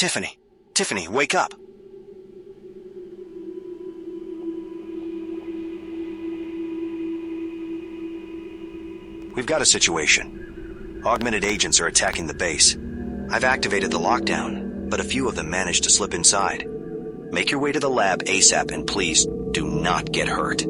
Tiffany. Tiffany, wake up. We've got a situation. Augmented agents are attacking the base. I've activated the lockdown, but a few of them managed to slip inside. Make your way to the lab ASAP and please do not get hurt.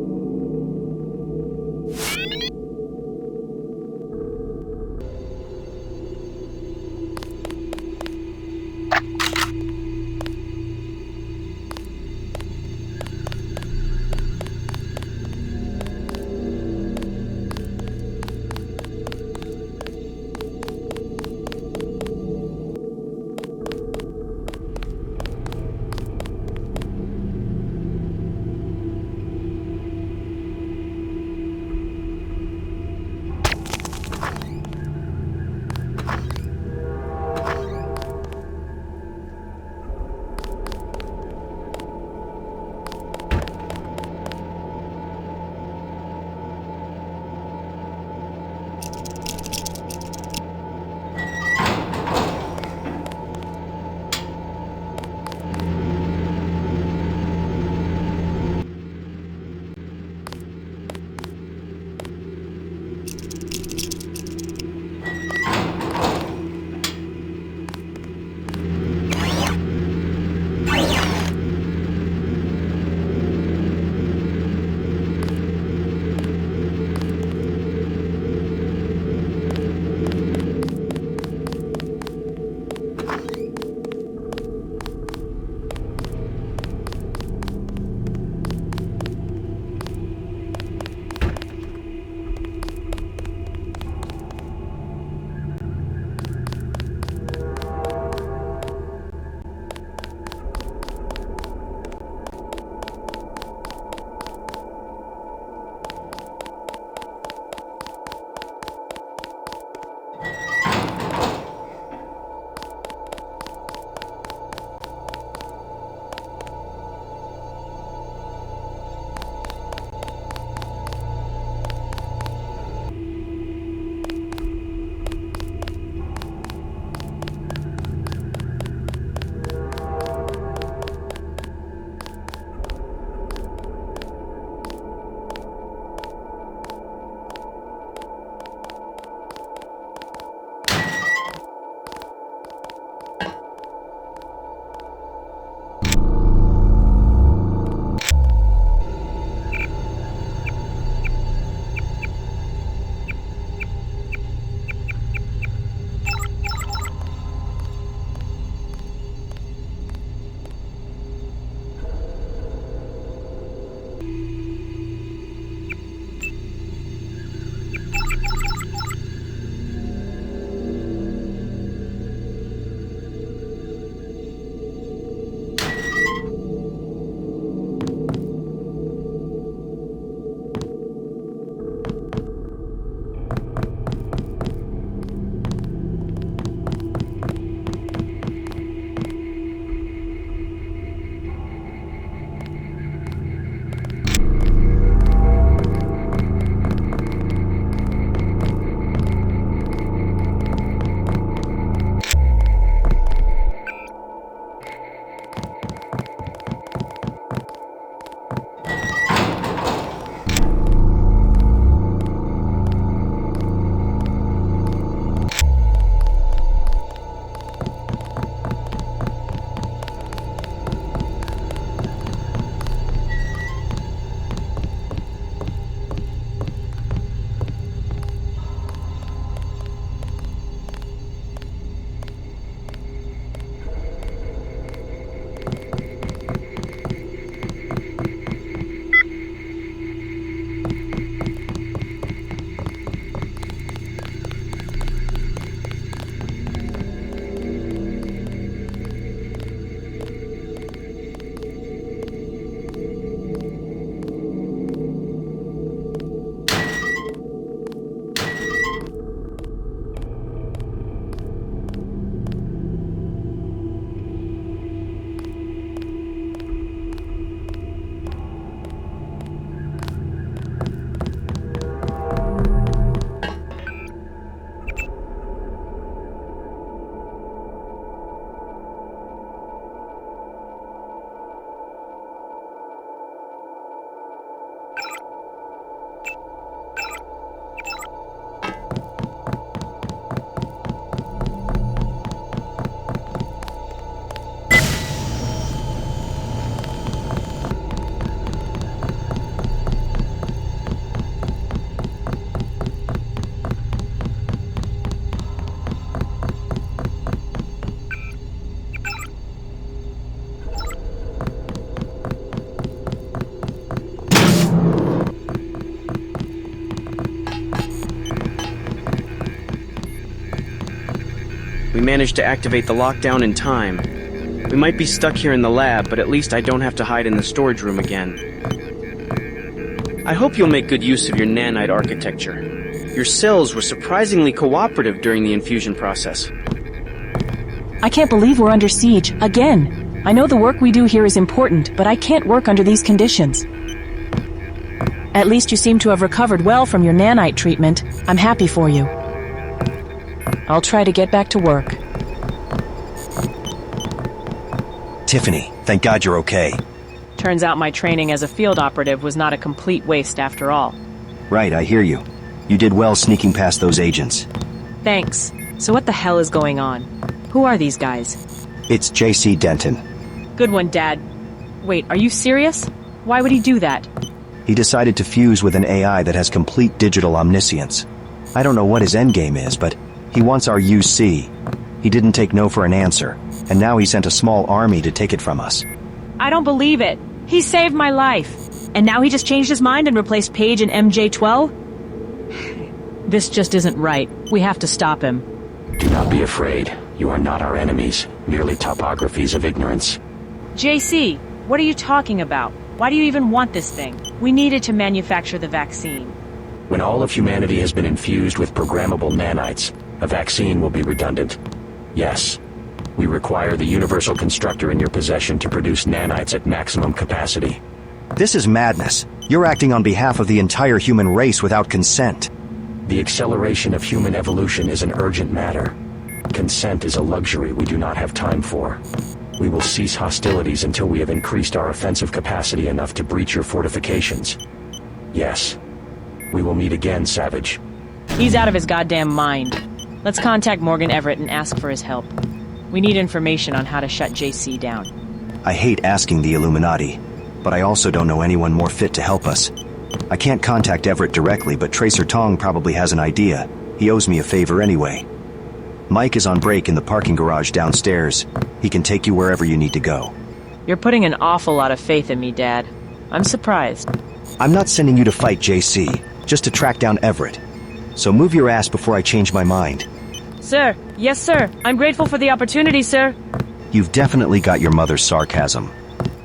We managed to activate the lockdown in time. We might be stuck here in the lab, but at least I don't have to hide in the storage room again. I hope you'll make good use of your nanite architecture. Your cells were surprisingly cooperative during the infusion process. I can't believe we're under siege, again. I know the work we do here is important, but I can't work under these conditions. At least you seem to have recovered well from your nanite treatment. I'm happy for you. I'll try to get back to work. Tiffany, thank God you're okay. Turns out my training as a field operative was not a complete waste after all. Right, I hear you. You did well sneaking past those agents. Thanks. So what the hell is going on? Who are these guys? It's J.C. Denton. Good one, Dad. Wait, are you serious? Why would he do that? He decided to fuse with an AI that has complete digital omniscience. I don't know what his endgame is, but he wants our UC. He didn't take no for an answer, and now he sent a small army to take it from us. I don't believe it. He saved my life. And now he just changed his mind and replaced Paige and MJ-12? This just isn't right. We have to stop him. Do not be afraid. You are not our enemies, merely topographies of ignorance. JC, what are you talking about? Why do you even want this thing? We needed to manufacture the vaccine. When all of humanity has been infused with programmable nanites, a vaccine will be redundant. Yes. We require the universal constructor in your possession to produce nanites at maximum capacity. This is madness. You're acting on behalf of the entire human race without consent. The acceleration of human evolution is an urgent matter. Consent is a luxury we do not have time for. We will cease hostilities until we have increased our offensive capacity enough to breach your fortifications. Yes. We will meet again, Savage. He's out of his goddamn mind. Let's contact Morgan Everett and ask for his help. We need information on how to shut JC down. I hate asking the Illuminati, but I also don't know anyone more fit to help us. I can't contact Everett directly, but Tracer Tong probably has an idea. He owes me a favor anyway. Mike is on break in the parking garage downstairs. He can take you wherever you need to go. You're putting an awful lot of faith in me, Dad. I'm surprised. I'm not sending you to fight JC, just to track down Everett. So move your ass before I change my mind. Sir, yes sir. I'm grateful for the opportunity, sir. You've definitely got your mother's sarcasm.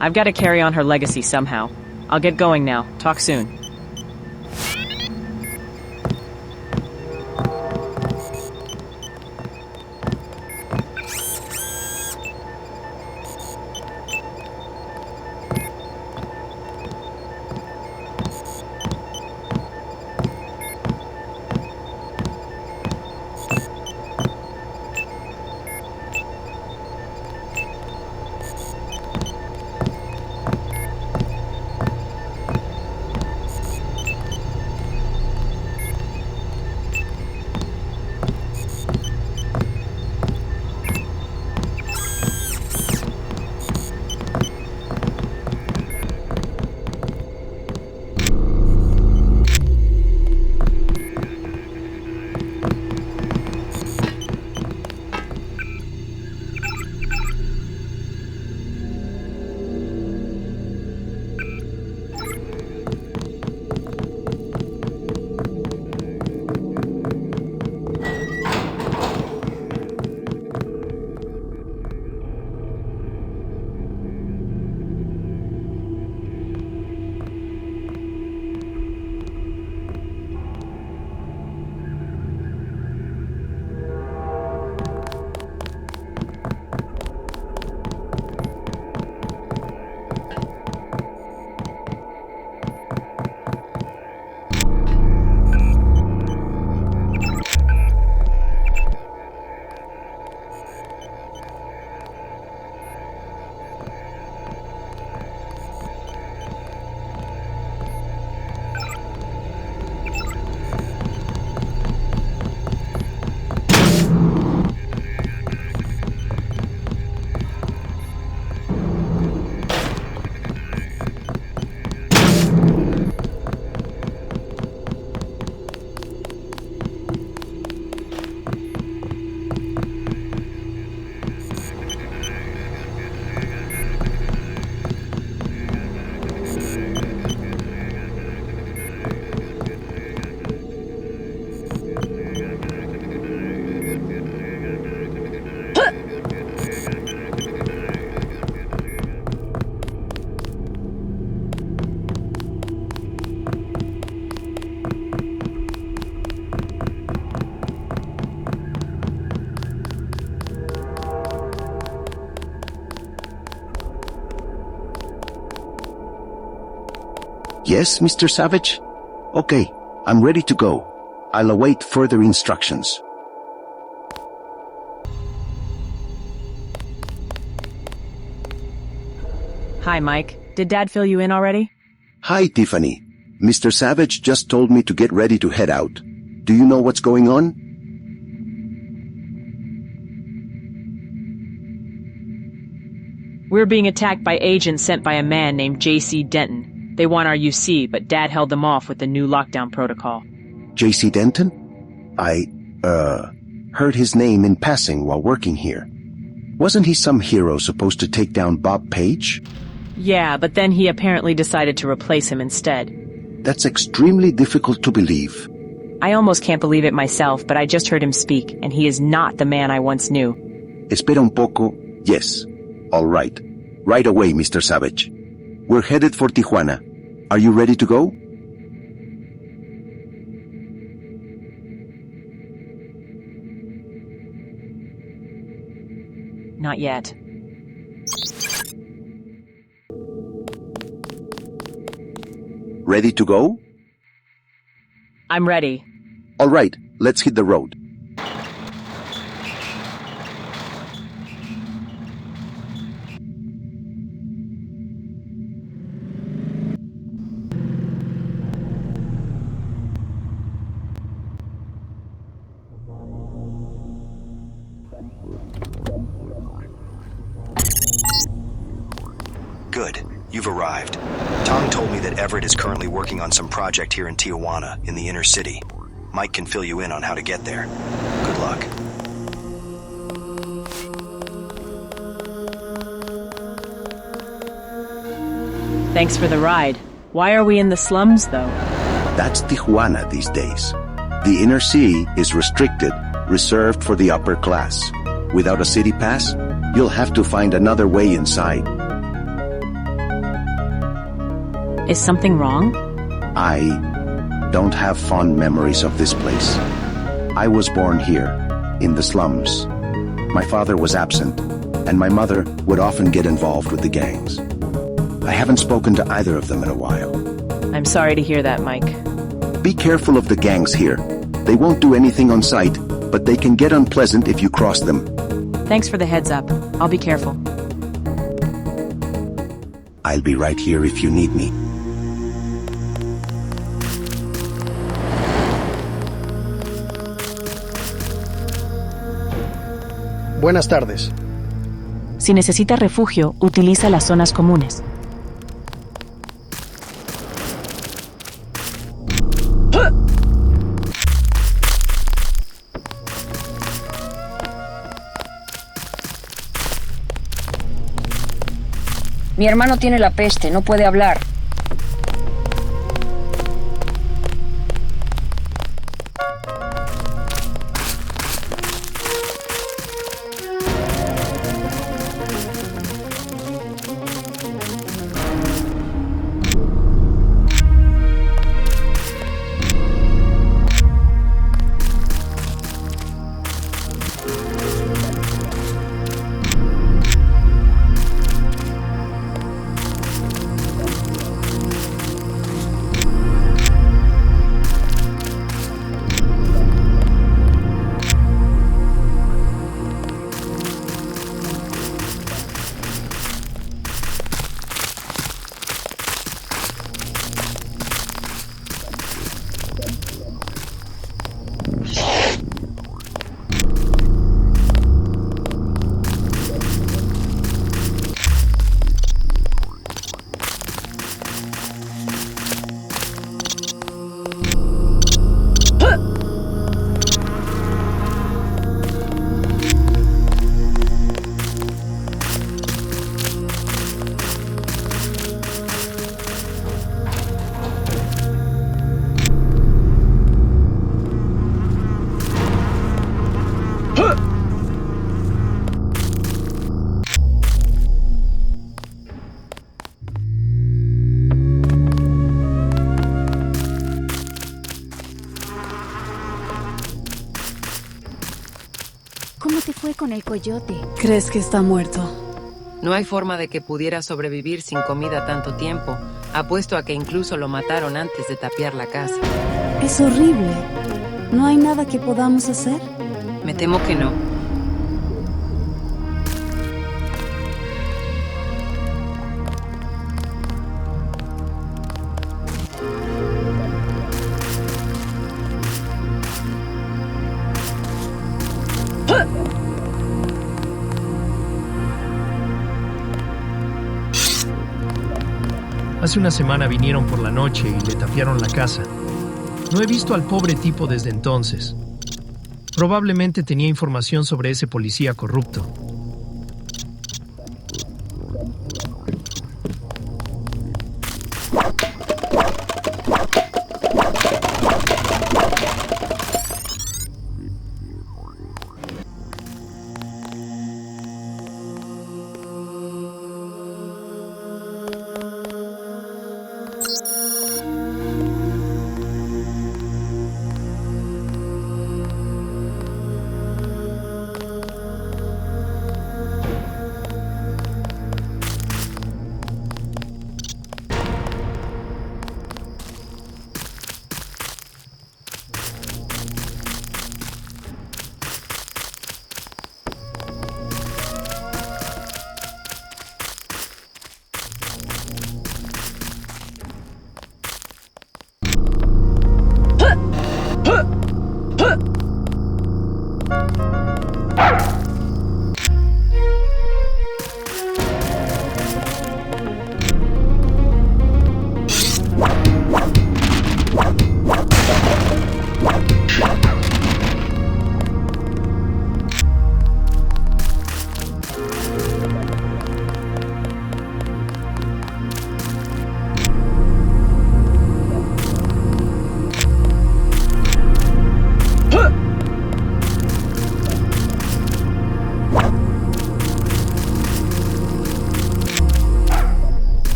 I've got to carry on her legacy somehow. I'll get going now. Talk soon. Yes, Mr. Savage? Okay, I'm ready to go. I'll await further instructions. Hi, Mike. Did Dad fill you in already? Hi, Tiffany. Mr. Savage just told me to get ready to head out. Do you know what's going on? We're being attacked by agents sent by a man named J.C. Denton. They want our UC, but Dad held them off with the new lockdown protocol. J.C. Denton? I, heard his name in passing while working here. Wasn't he some hero supposed to take down Bob Page? Yeah, but then he apparently decided to replace him instead. That's extremely difficult to believe. I almost can't believe it myself, but I just heard him speak, and he is not the man I once knew. Espera un poco. Yes. All right. Right away, Mr. Savage. We're headed for Tijuana. Are you ready to go? Not yet. Ready to go? I'm ready. All right, let's hit the road. Good. You've arrived. Tom told me that Everett is currently working on some project here in Tijuana, in the inner city. Mike can fill you in on how to get there. Good luck. Thanks for the ride. Why are we in the slums, though? That's Tijuana these days. The inner city is restricted, reserved for the upper class. Without a city pass, you'll have to find another way inside. Is something wrong? I don't have fond memories of this place. I was born here, in the slums. My father was absent, and my mother would often get involved with the gangs. I haven't spoken to either of them in a while. I'm sorry to hear that, Mike. Be careful of the gangs here. They won't do anything on sight, but they can get unpleasant if you cross them. Thanks for the heads up. I'll be careful. I'll be right here if you need me. Buenas tardes. Si necesita refugio, utiliza las zonas comunes. Mi hermano tiene la peste, no puede hablar. ¿Cómo te fue con el coyote? ¿Crees que está muerto? No hay forma de que pudiera sobrevivir sin comida tanto tiempo, Apuesto a que incluso lo mataron antes de tapiar la casa. Es horrible. ¿No hay nada que podamos hacer? Me temo que no. Hace una semana vinieron por la noche y le tapiaron la casa. No he visto al pobre tipo desde entonces. Probablemente tenía información sobre ese policía corrupto.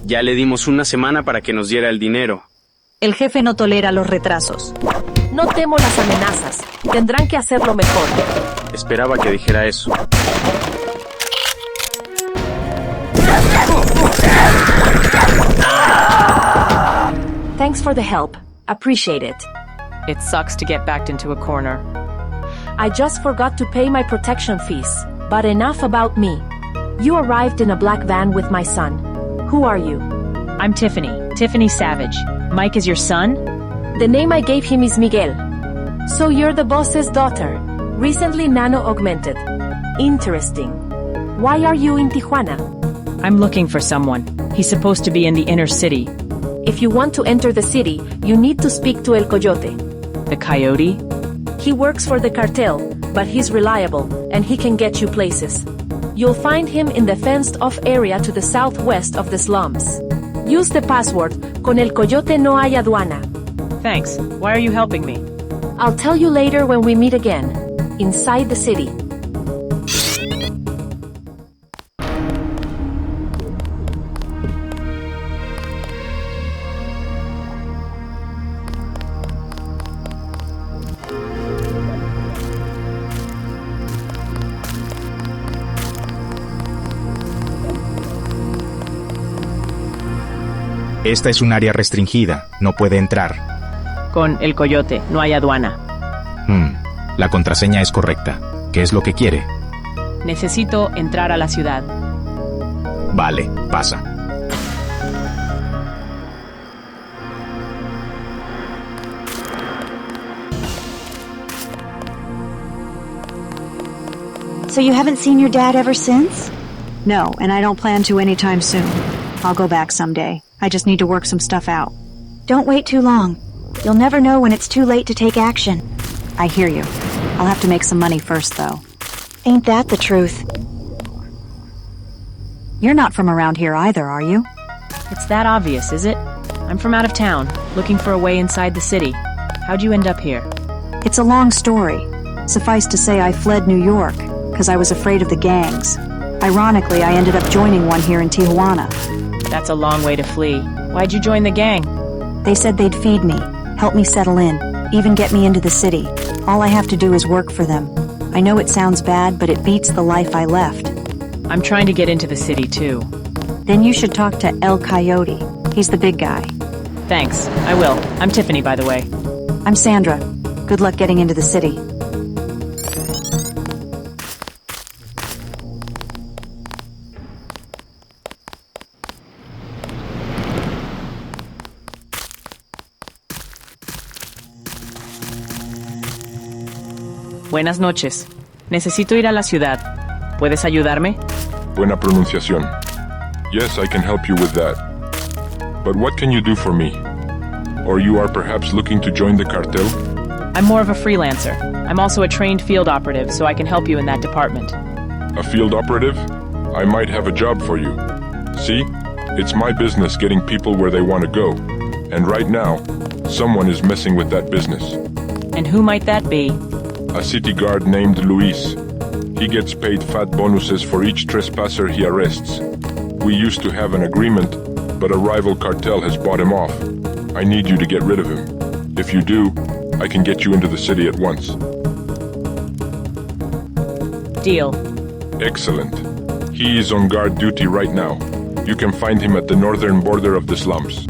Ya le dimos una semana para que nos diera el dinero. El jefe no tolera los retrasos. No temo las amenazas. Tendrán que hacerlo mejor. Esperaba que dijera eso. Thanks for the help. Appreciate it. It sucks to get backed into a corner. I just forgot to pay my protection fees. But enough about me. You arrived in a black van with my son. Who are you? I'm Tiffany Savage. Mike is your son? The name I gave him is Miguel. So you're the boss's daughter. Recently nano-augmented. Interesting. Why are you in Tijuana? I'm looking for someone. He's supposed to be in the inner city. If you want to enter the city, you need to speak to El Coyote. The Coyote? He works for the cartel, but he's reliable, and he can get you places. You'll find him in the fenced-off area to the southwest of the slums. Use the password, con el coyote no hay aduana. Thanks. Why are you helping me? I'll tell you later when we meet again. Inside the city. Esta es un área restringida, no puede entrar. Con el coyote, no hay aduana. La contraseña es correcta. ¿Qué es lo que quiere? Necesito entrar a la ciudad. Vale, pasa. So you haven't seen your dad ever since? No, and I don't plan to anytime soon. I'll go back someday. I just need to work some stuff out. Don't wait too long. You'll never know when it's too late to take action. I hear you. I'll have to make some money first, though. Ain't that the truth? You're not from around here either, are you? It's that obvious, is it? I'm from out of town, looking for a way inside the city. How'd you end up here? It's a long story. Suffice to say I fled New York, because I was afraid of the gangs. Ironically, I ended up joining one here in Tijuana. That's a long way to flee. Why'd you join the gang? They said they'd feed me, help me settle in, even get me into the city. All I have to do is work for them. I know it sounds bad, but it beats the life I left. I'm trying to get into the city, too. Then you should talk to El Coyote. He's the big guy. Thanks, I will. I'm Tiffany, by the way. I'm Sandra. Good luck getting into the city. Buenas noches. Necesito ir a la ciudad. ¿Puedes ayudarme? Buena pronunciación. Yes, I can help you with that. But what can you do for me? Or you are perhaps looking to join the cartel? I'm more of a freelancer. I'm also a trained field operative, so I can help you in that department. A field operative? I might have a job for you. See? It's my business getting people where they want to go. And right now, someone is messing with that business. And who might that be? A city guard named Luis. He gets paid fat bonuses for each trespasser he arrests. We used to have an agreement, but a rival cartel has bought him off. I need you to get rid of him. If you do, I can get you into the city at once. Deal. Excellent. He is on guard duty right now. You can find him at the northern border of the slums.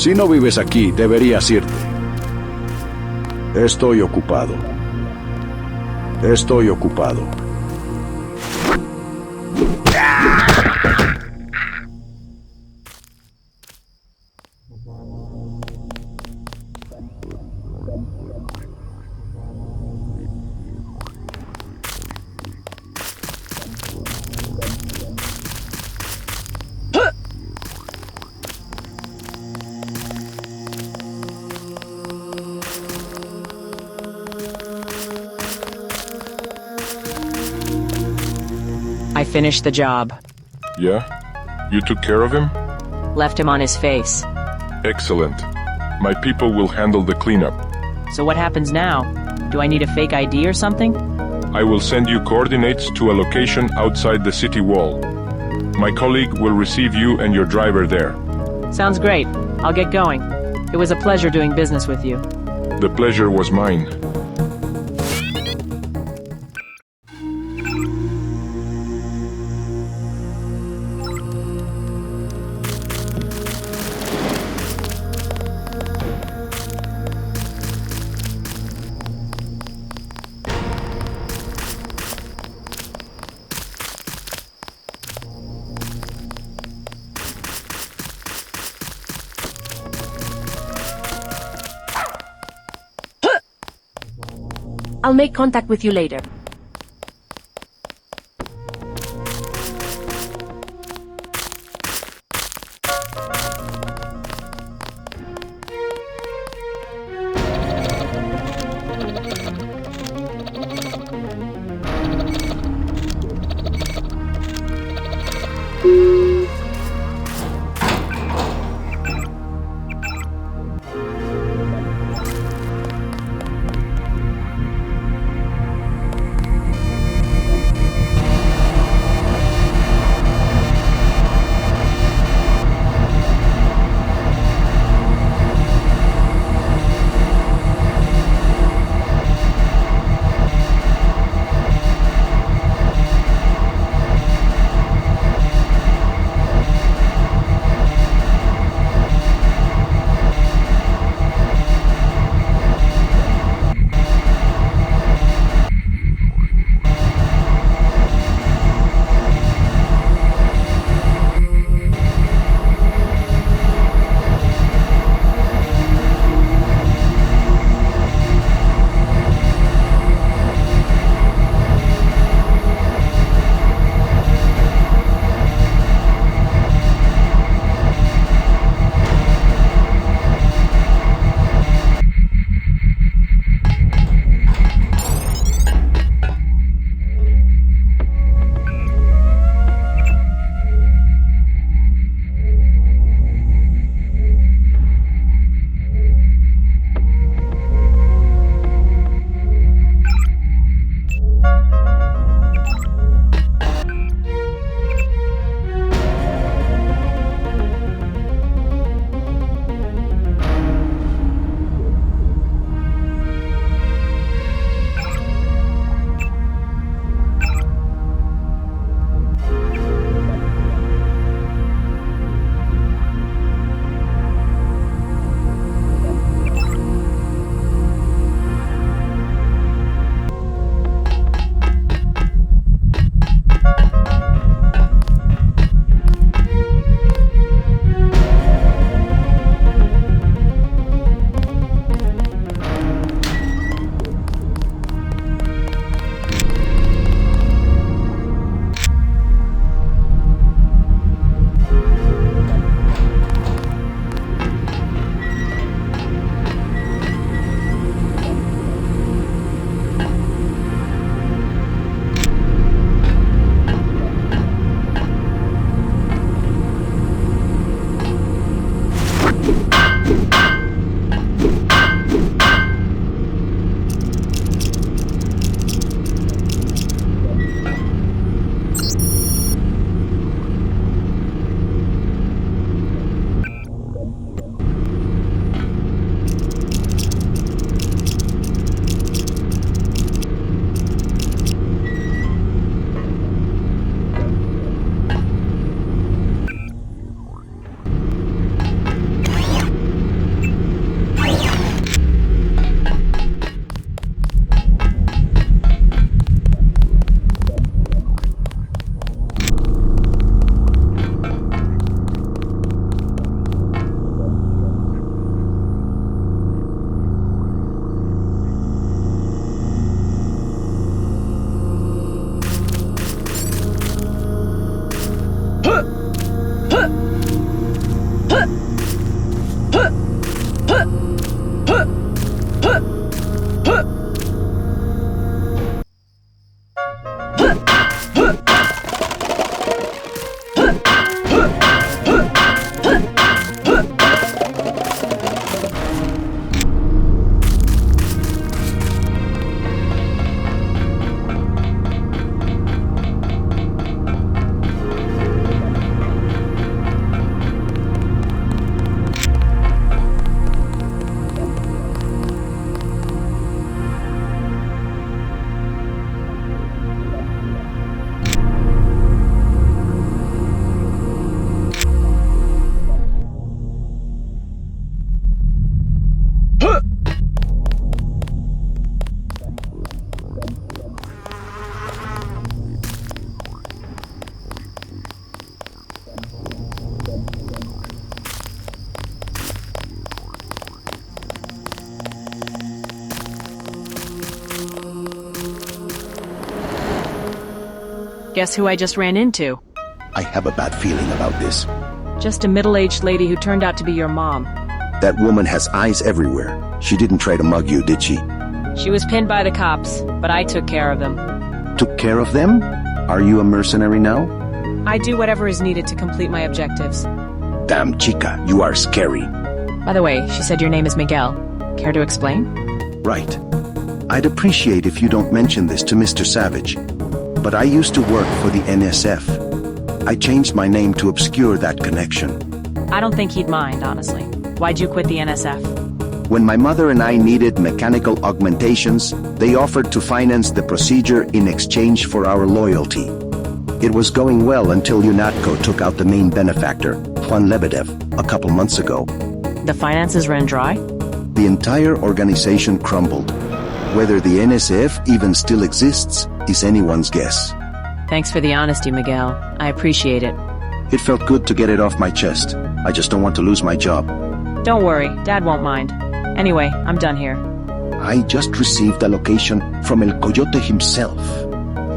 Si no vives aquí, deberías irte. Estoy ocupado. Estoy ocupado. I finished the job. Yeah? You took care of him? Left him on his face. Excellent. My people will handle the cleanup. So what happens now? Do I need a fake ID or something? I will send you coordinates to a location outside the city wall. My colleague will receive you and your driver there. Sounds great. I'll get going. It was a pleasure doing business with you. The pleasure was mine. I'll make contact with you later. Guess who I just ran into? I have a bad feeling about this. Just a middle-aged lady who turned out to be your mom. That woman has eyes everywhere. She didn't try to mug you, did she? She was pinned by the cops, but I took care of them. Took care of them? Are you a mercenary now? I do whatever is needed to complete my objectives. Damn, chica, you are scary. By the way, she said your name is Miguel. Care to explain? Right. I'd appreciate if you don't mention this to Mr. Savage. But I used to work for the NSF. I changed my name to obscure that connection. I don't think he'd mind, honestly. Why'd you quit the NSF? When my mother and I needed mechanical augmentations, they offered to finance the procedure in exchange for our loyalty. It was going well until UNATCO took out the main benefactor, Juan Lebedev, a couple months ago. The finances ran dry? The entire organization crumbled. Whether the NSF even still exists is anyone's guess. Thanks for the honesty, Miguel. I appreciate it. It felt good to get it off my chest. I just don't want to lose my job. Don't worry, Dad won't mind. Anyway, I'm done here. I just received a location from El Coyote himself.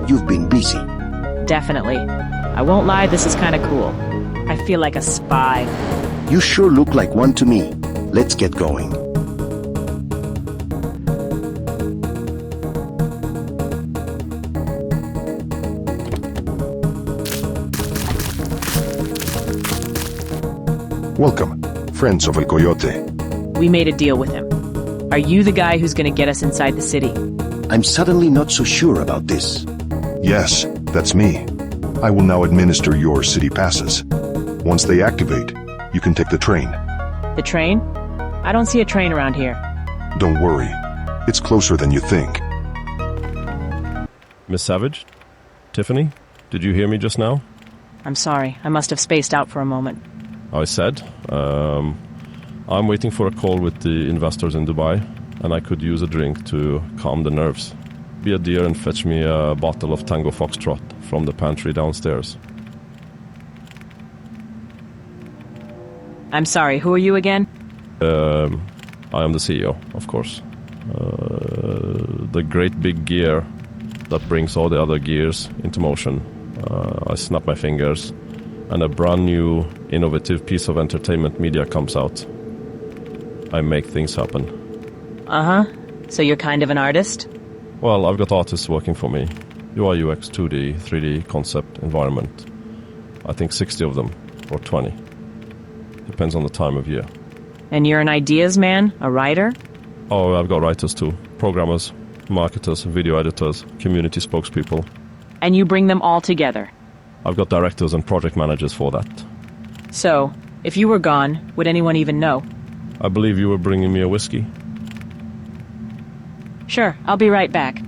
You've been busy. Definitely. I won't lie, this is kinda cool. I feel like a spy. You sure look like one to me. Let's get going. Welcome, friends of El Coyote. We made a deal with him. Are you the guy who's gonna get us inside the city? I'm suddenly not so sure about this. Yes, that's me. I will now administer your city passes. Once they activate, you can take the train. The train? I don't see a train around here. Don't worry. It's closer than you think. Miss Savage? Tiffany? Did you hear me just now? I'm sorry. I must have spaced out for a moment. I said, I'm waiting for a call with the investors in Dubai, and I could use a drink to calm the nerves. Be a dear and fetch me a bottle of Tango Foxtrot from the pantry downstairs. I'm sorry, who are you again? I am the CEO, of course. The great big gear that brings all the other gears into motion. I snap my fingers, and a brand new, innovative piece of entertainment media comes out. I make things happen. Uh-huh. So you're kind of an artist? Well, I've got artists working for me. UI, UX, 2D, 3D, concept, environment. I think 60 of them, or 20. Depends on the time of year. And you're an ideas man? A writer? Oh, I've got writers too. Programmers, marketers, video editors, community spokespeople. And you bring them all together? I've got directors and project managers for that. So, if you were gone, would anyone even know? I believe you were bringing me a whiskey. Sure, I'll be right back.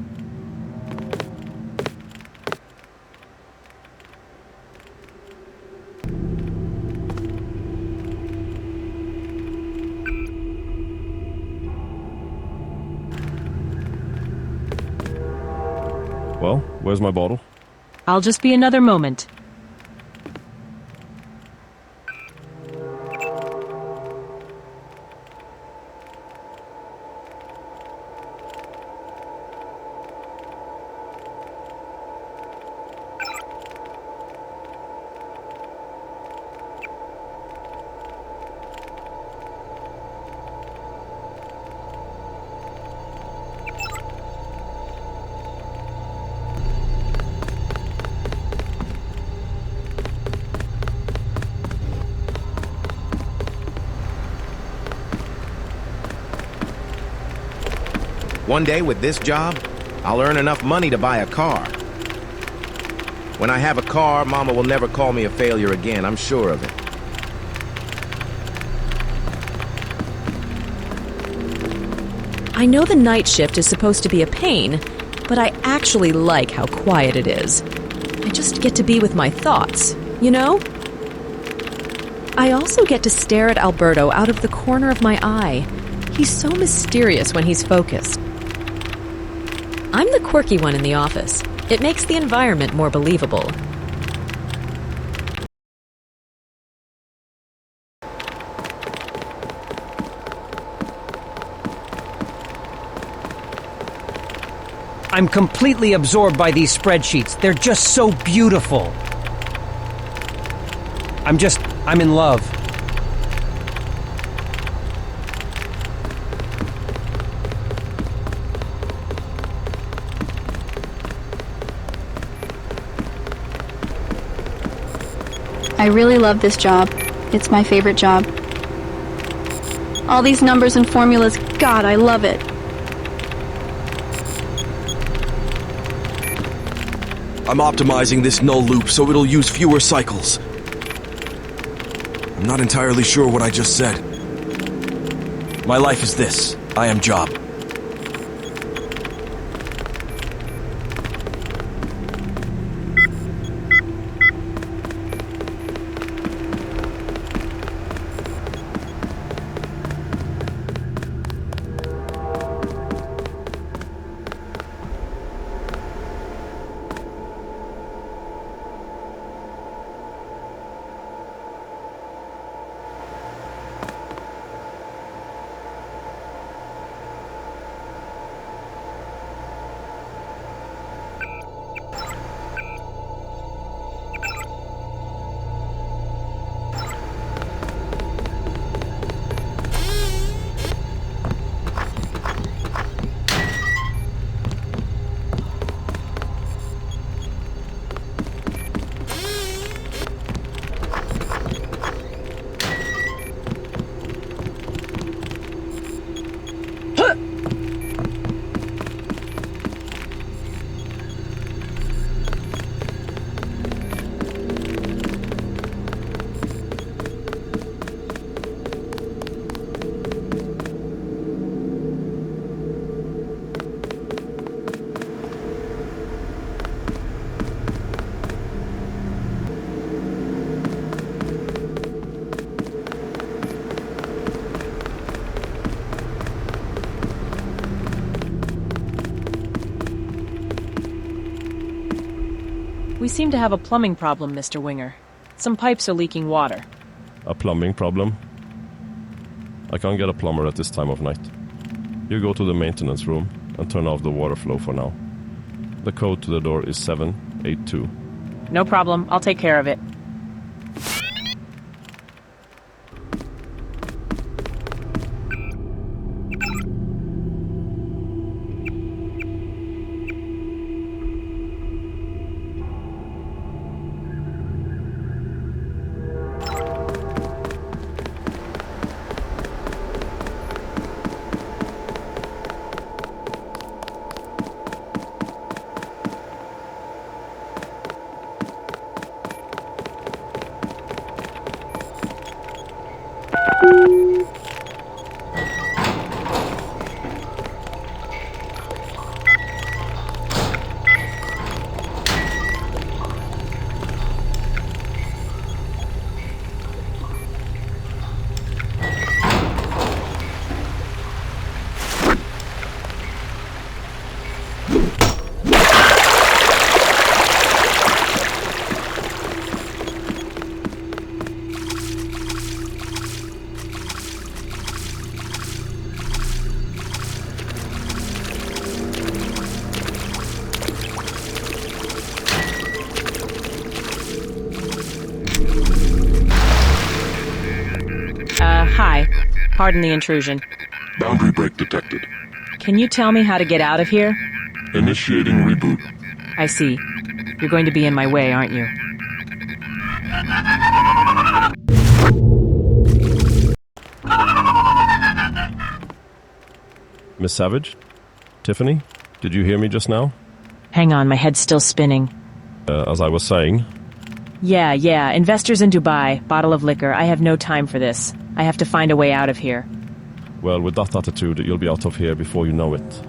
Well, where's my bottle? I'll just be another moment. One day with this job, I'll earn enough money to buy a car. When I have a car, Mama will never call me a failure again, I'm sure of it. I know the night shift is supposed to be a pain, but I actually like how quiet it is. I just get to be with my thoughts, you know? I also get to stare at Alberto out of the corner of my eye. He's so mysterious when he's focused. I'm the quirky one in the office. It makes the environment more believable. I'm completely absorbed by these spreadsheets. They're just so beautiful. I'm in love. I really love this job. It's my favorite job. All these numbers and formulas, God, I love it. I'm optimizing this null loop so it'll use fewer cycles. I'm not entirely sure what I just said. My life is this. I am job. We seem to have a plumbing problem, Mr. Winger. Some pipes are leaking water. A plumbing problem? I can't get a plumber at this time of night. You go to the maintenance room and turn off the water flow for now. The code to the door is 782. No problem. I'll take care of it. Hi. Pardon the intrusion. Boundary break detected. Can you tell me how to get out of here? Initiating reboot. I see. You're going to be in my way, aren't you? Miss Savage? Tiffany, did you hear me just now? Hang on, my head's still spinning. As I was saying. Yeah. Investors in Dubai, bottle of liquor. I have no time for this. I have to find a way out of here. Well, with that attitude, you'll be out of here before you know it.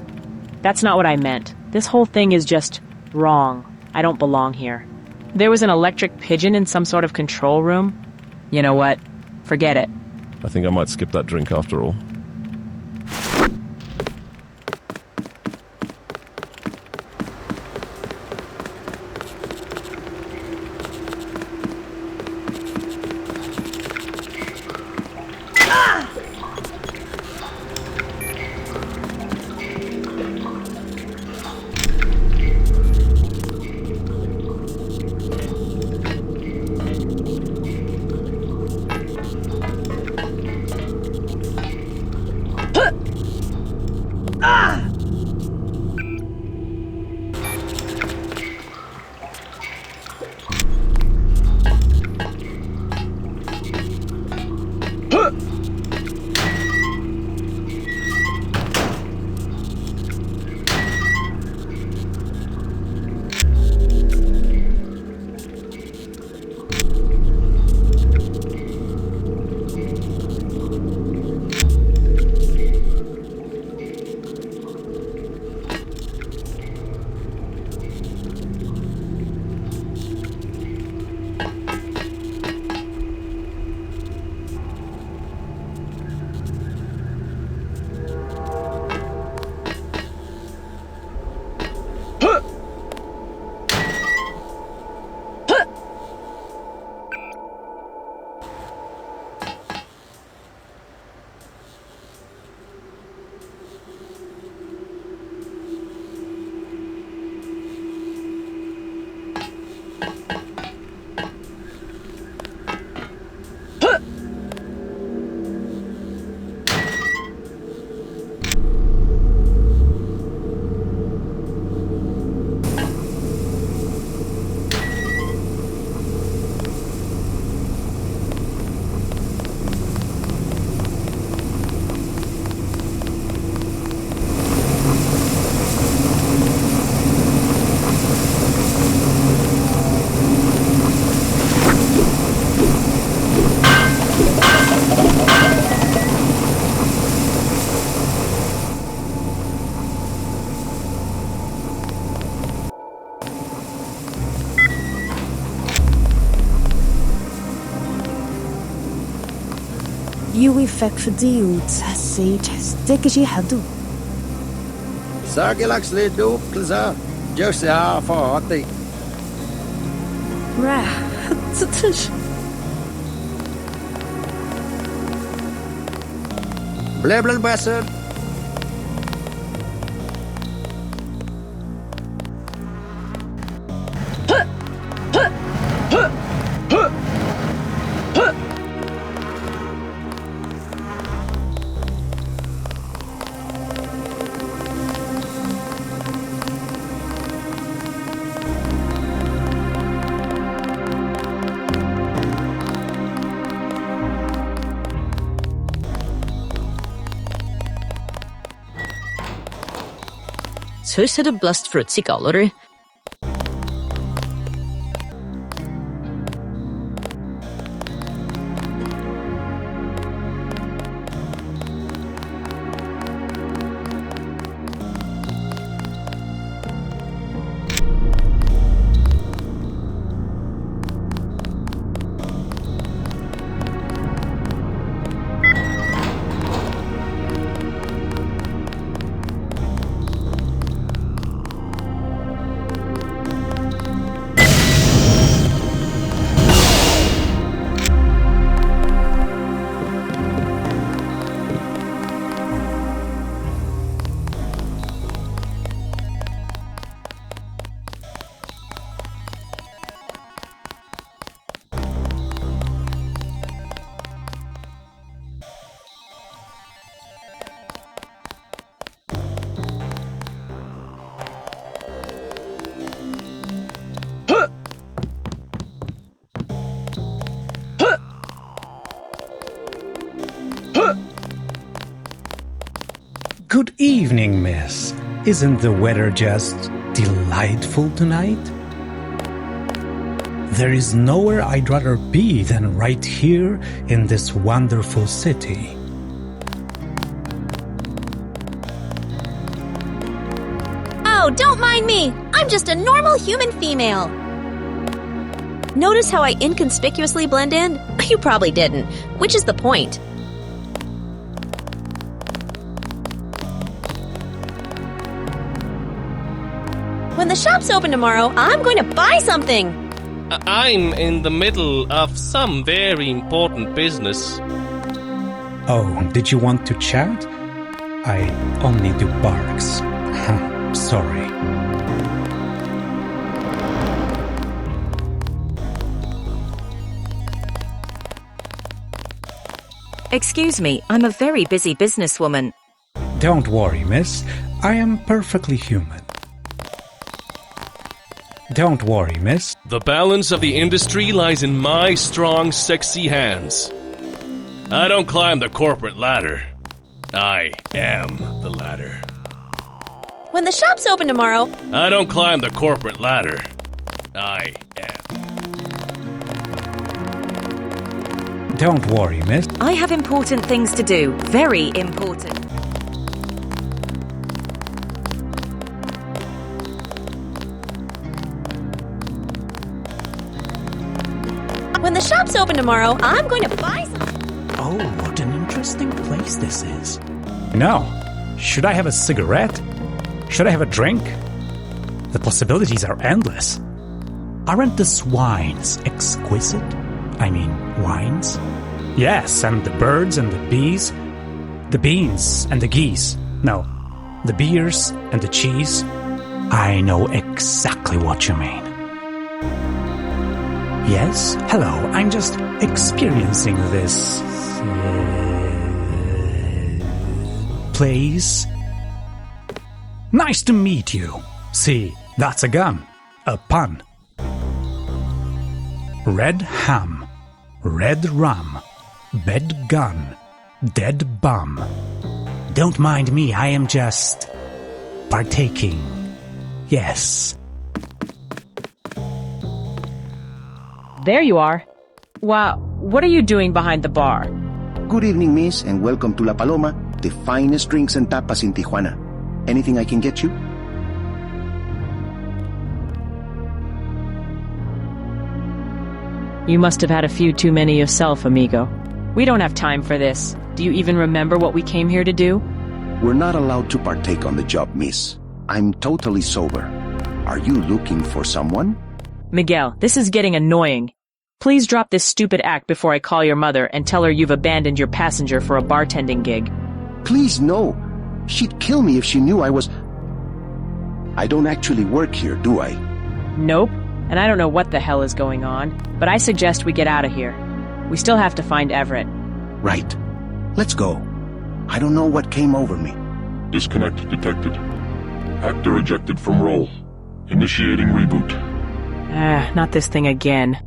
That's not what I meant. This whole thing is just wrong. I don't belong here. There was an electric pigeon in some sort of control room. You know what? Forget it. I think I might skip that drink after all. You effect for the sage sticky hadu. Sargilax le do plaza. Just for the Blabla bastard. Søs det blast fruitsig aller. Good evening, miss. Isn't the weather just delightful tonight? There is nowhere I'd rather be than right here in this wonderful city. Oh, don't mind me! I'm just a normal human female! Notice how I inconspicuously blend in? You probably didn't, which is the point. When the shop's open tomorrow, I'm going to buy something! I'm in the middle of some very important business. Oh, did you want to chat? I only do barks. Sorry. Excuse me, I'm a very busy businesswoman. Don't worry, miss. I am perfectly human. Don't worry, miss. The balance of the industry lies in my strong, sexy hands. I don't climb the corporate ladder. I am the ladder. When the shop's open tomorrow... I don't climb the corporate ladder. I am. Don't worry, miss. I have important things to do. Very important. When the shop's open tomorrow, I'm going to buy something. Oh, what an interesting place this is. Now, should I have a cigarette? Should I have a drink? The possibilities are endless. Aren't the swines exquisite? I mean, wines? Yes, and the birds and the bees. The beans and the geese. No, the beers and the cheese. I know exactly what you mean. Yes? Hello, I'm just experiencing this... place. Nice to meet you. See, that's a gun. A pun. Red ham. Red rum. Bed gun. Dead bum. Don't mind me, I am just... partaking. Yes. There you are. Wow, what are you doing behind the bar? Good evening, miss, and welcome to La Paloma, the finest drinks and tapas in Tijuana. Anything I can get you? You must have had a few too many yourself, amigo. We don't have time for this. Do you even remember what we came here to do? We're not allowed to partake on the job, miss. I'm totally sober. Are you looking for someone? Miguel, this is getting annoying. Please drop this stupid act before I call your mother and tell her you've abandoned your passenger for a bartending gig. Please, no. She'd kill me if she knew I was... I don't actually work here, do I? Nope, and I don't know what the hell is going on, but I suggest we get out of here. We still have to find Everett. Right. Let's go. I don't know what came over me. Disconnect detected. Actor ejected from role. Initiating reboot. Not this thing again.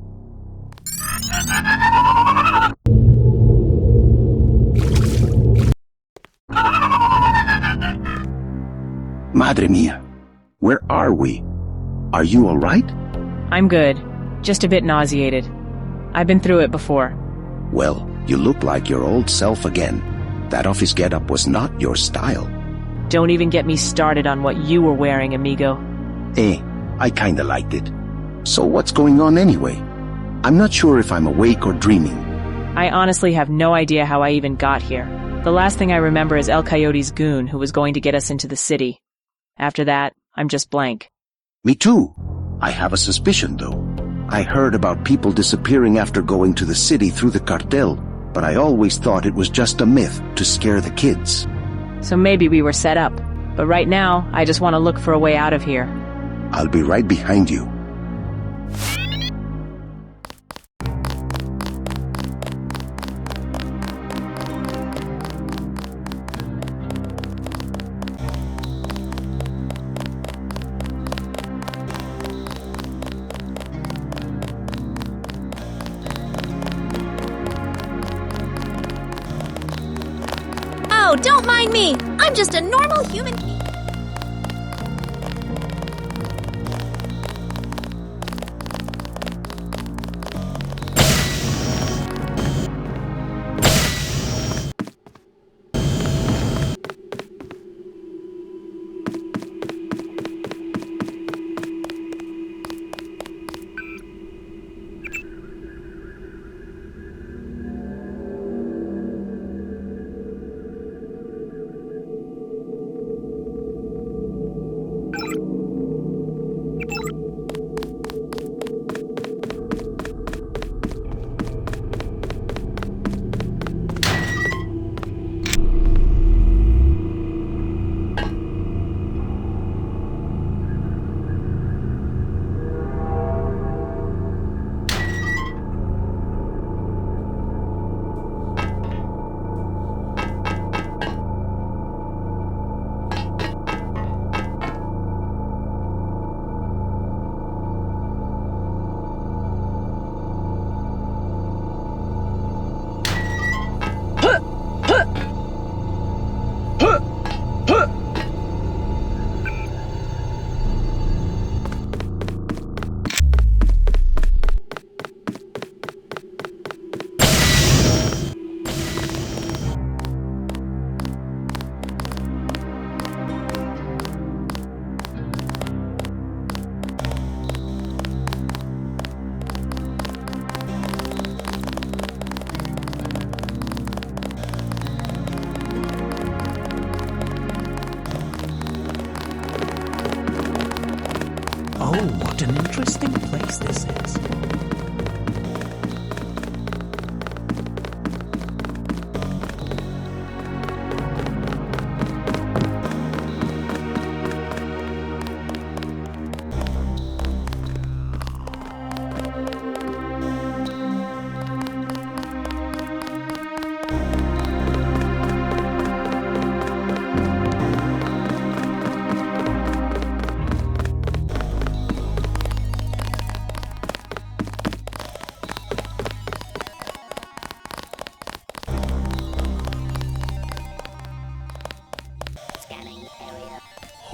Madre mia. Where are we? Are you all right? I'm good. Just a bit nauseated. I've been through it before. Well, you look like your old self again. That office getup was not your style. Don't even get me started on what you were wearing, amigo. I kinda liked it. So what's going on anyway? I'm not sure if I'm awake or dreaming. I honestly have no idea how I even got here. The last thing I remember is El Coyote's goon who was going to get us into the city. After that, I'm just blank. Me too. I have a suspicion, though. I heard about people disappearing after going to the city through the cartel, but I always thought it was just a myth to scare the kids. So maybe we were set up. But right now, I just want to look for a way out of here. I'll be right behind you. Oh, don't mind me! I'm just a normal human being.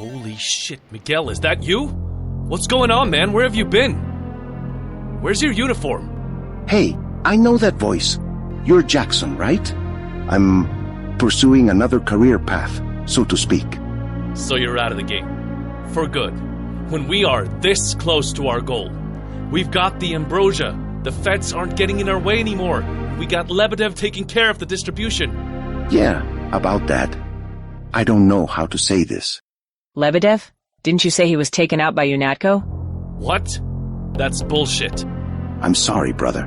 Holy shit, Miguel, is that you? What's going on, man? Where have you been? Where's your uniform? Hey, I know that voice. You're Jackson, right? I'm pursuing another career path, so to speak. So you're out of the game. For good. When we are this close to our goal. We've got the Ambrosia. The feds aren't getting in our way anymore. We got Lebedev taking care of the distribution. Yeah, about that. I don't know how to say this. Lebedev? Didn't you say he was taken out by UNATCO? What? That's bullshit. I'm sorry, brother.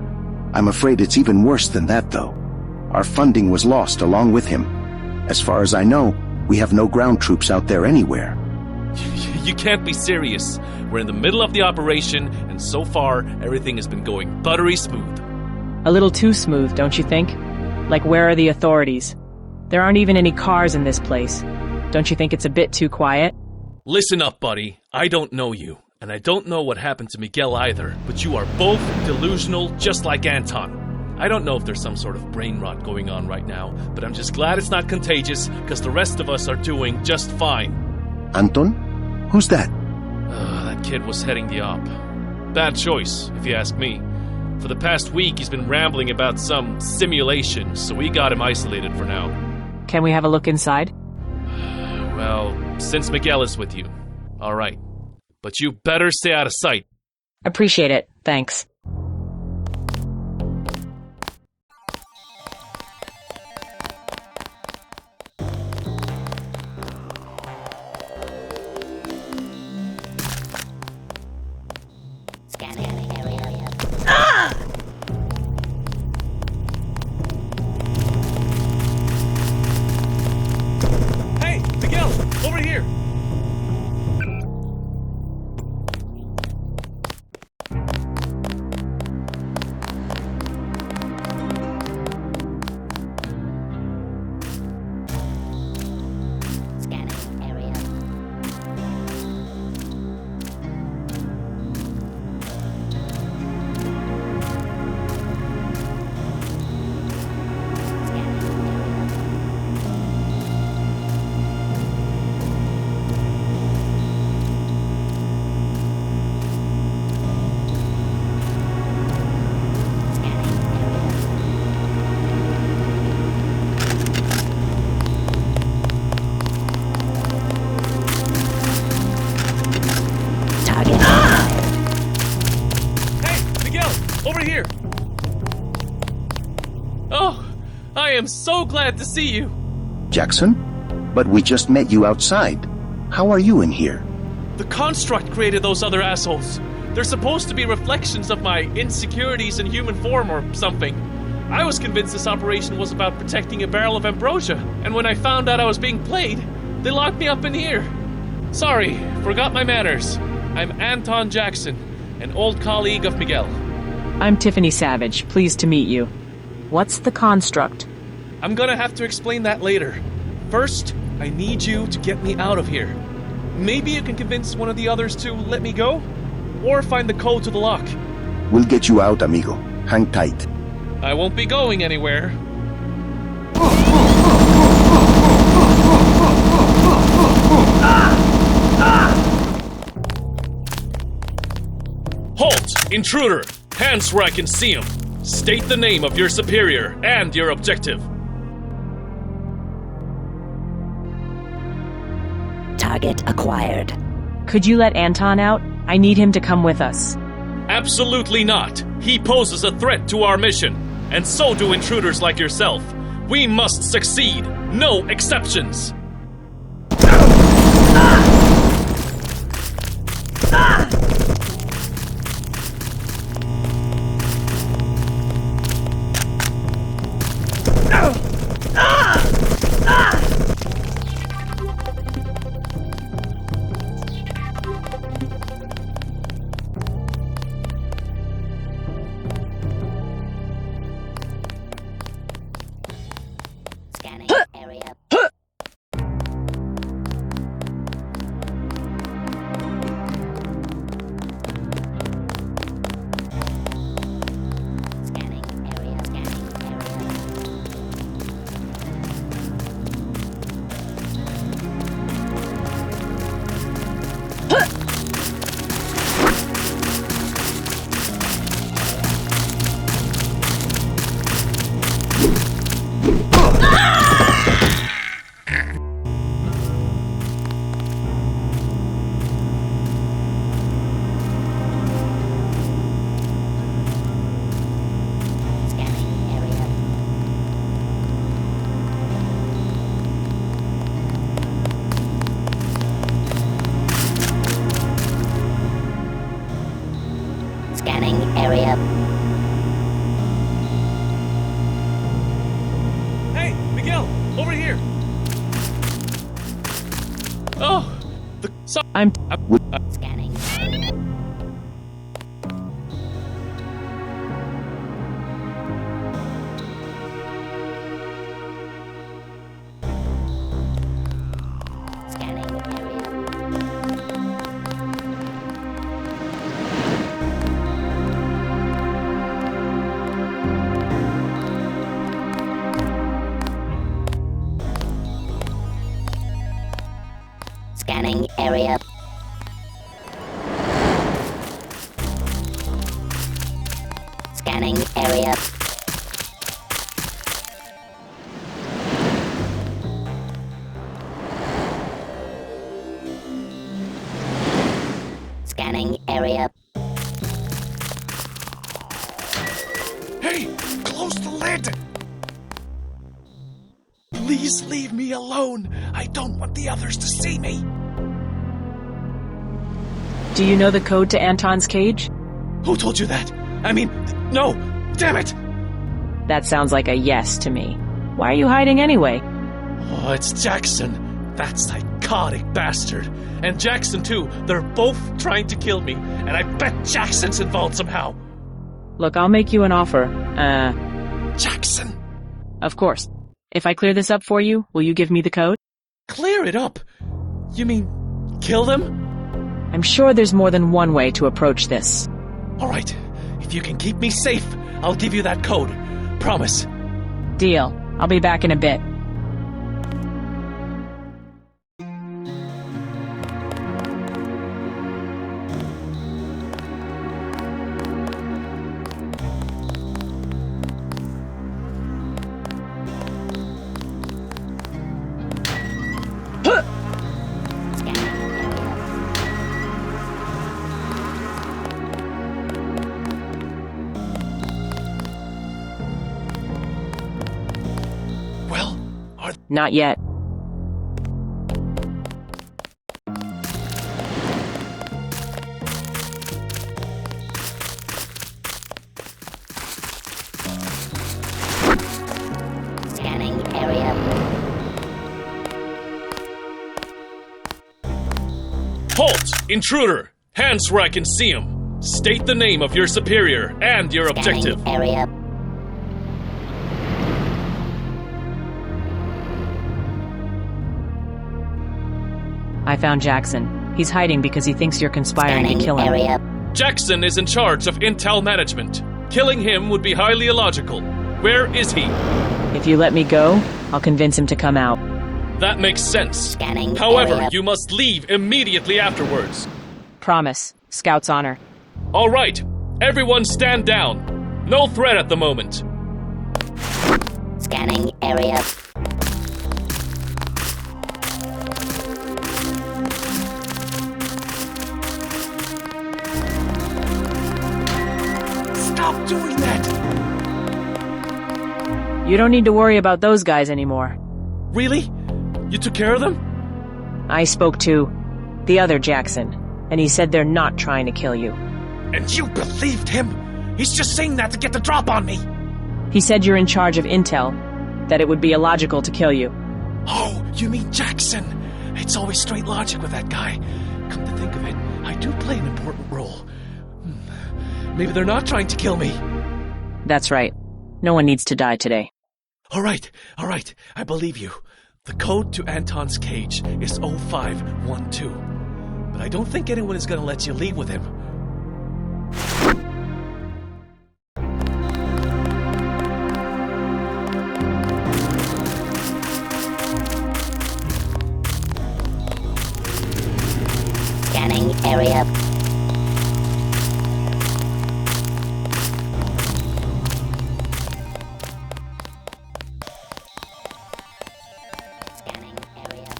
I'm afraid it's even worse than that, though. Our funding was lost along with him. As far as I know, we have no ground troops out there anywhere. You can't be serious. We're in the middle of the operation, and so far, everything has been going buttery smooth. A little too smooth, don't you think? Like, where are the authorities? There aren't even any cars in this place. Don't you think it's a bit too quiet? Listen up, buddy. I don't know you, and I don't know what happened to Miguel either, but you are both delusional just like Anton. I don't know if there's some sort of brain rot going on right now, but I'm just glad it's not contagious, because the rest of us are doing just fine. Anton? Who's that? That kid was heading the op. Bad choice, if you ask me. For the past week, he's been rambling about some simulation, so we got him isolated for now. Can we have a look inside? Well, since Miguel is with you. All right. But you better stay out of sight. Appreciate it. Thanks. Hey, Miguel, over here. Over here! Oh, I am so glad to see you! Jackson? But we just met you outside. How are you in here? The construct created those other assholes. They're supposed to be reflections of my insecurities in human form or something. I was convinced this operation was about protecting a barrel of ambrosia, and when I found out I was being played, they locked me up in here. Sorry, forgot my manners. I'm Anton Jackson, an old colleague of Miguel. I'm Tiffany Savage. Pleased to meet you. What's the construct? I'm gonna have to explain that later. First, I need you to get me out of here. Maybe you can convince one of the others to let me go? Or find the code to the lock. We'll get you out, amigo. Hang tight. I won't be going anywhere. Halt! Intruder! Hands where I can see him. State the name of your superior and your objective. Target acquired. Could you let Anton out? I need him to come with us. Absolutely not. He poses a threat to our mission, and so do intruders like yourself. We must succeed. No exceptions. Oh, I'm Scanning. Scanning area. Scanning area. Scanning area. Hey, close the lid! Please leave me alone. I don't want the others to see me. Do you know the code to Anton's cage? Who told you that? I mean, no! Damn it! That sounds like a yes to me. Why are you hiding anyway? Oh, it's Jackson. That psychotic bastard. And Jackson, too. They're both trying to kill me. And I bet Jackson's involved somehow. Look, I'll make you an offer. Jackson! Of course. If I clear this up for you, will you give me the code? Clear it up? You mean, kill them? I'm sure there's more than one way to approach this. Alright. If you can keep me safe, I'll give you that code. Promise. Deal. I'll be back in a bit. Not yet. Scanning area. Halt! Intruder! Hands where I can see him. State the name of your superior and your objective. Scanning area. I found Jackson. He's hiding because he thinks you're conspiring to kill him. Area. Jackson is in charge of intel management. Killing him would be highly illogical. Where is he? If you let me go, I'll convince him to come out. That makes sense. Scanning However, area. you must leave immediately afterwards. Promise. Scout's honor. All right. Everyone stand down. No threat at the moment. Scanning area. Stop doing that! You don't need to worry about those guys anymore. Really? You took care of them? I spoke to the other Jackson, and he said they're not trying to kill you. And you believed him? He's just saying that to get the drop on me. He said you're in charge of intel, that it would be illogical to kill you. Oh, you mean Jackson? It's always straight logic with that guy. Come to think of it, I do play an important role. Maybe they're not trying to kill me. That's right. No one needs to die today. All right. I believe you. The code to Anton's cage is 0512. But I don't think anyone is going to let you leave with him. Scanning area. Scanning area.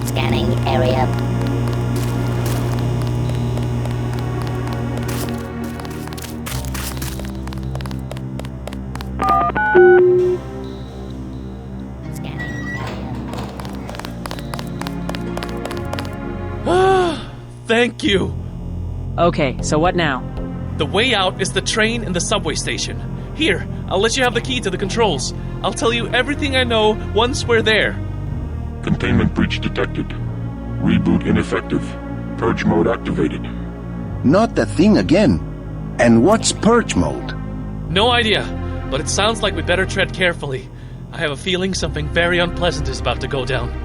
Scanning area. Thank you. Okay, so what now? The way out is the train and the subway station. Here, I'll let you have the key to the controls. I'll tell you everything I know once we're there. Containment breach detected. Reboot ineffective. Purge mode activated. Not the thing again. And what's purge mode? No idea, but it sounds like we better tread carefully. I have a feeling something very unpleasant is about to go down.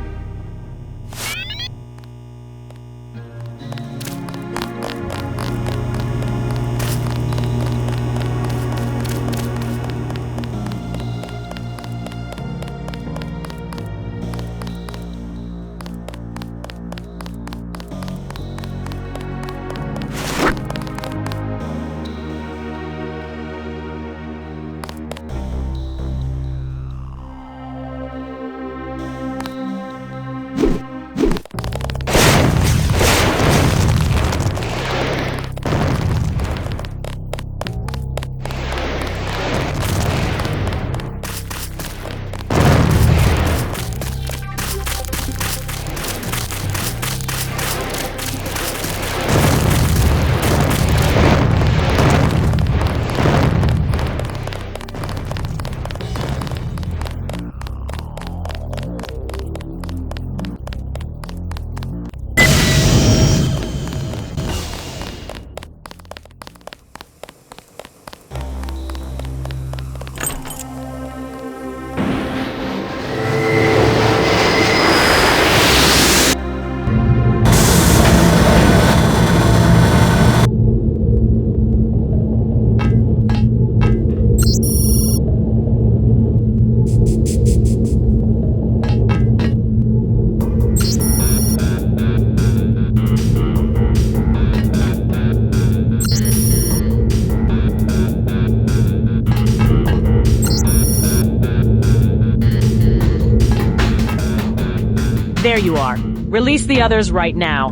There you are. Release the others right now.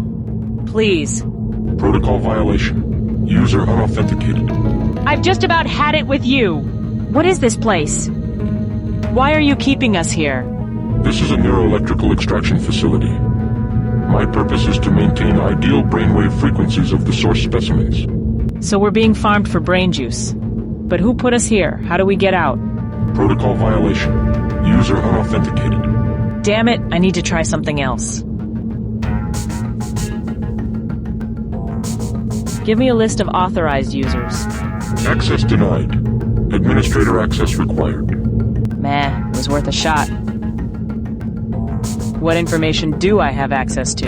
Please. Protocol violation. User unauthenticated. I've just about had it with you. What is this place? Why are you keeping us here? This is a neuroelectrical extraction facility. My purpose is to maintain ideal brainwave frequencies of the source specimens. So we're being farmed for brain juice. But who put us here? How do we get out? Protocol violation. User unauthenticated. Damn it, I need to try something else. Give me a list of authorized users. Access denied. Administrator access required. Meh, was worth a shot. What information do I have access to?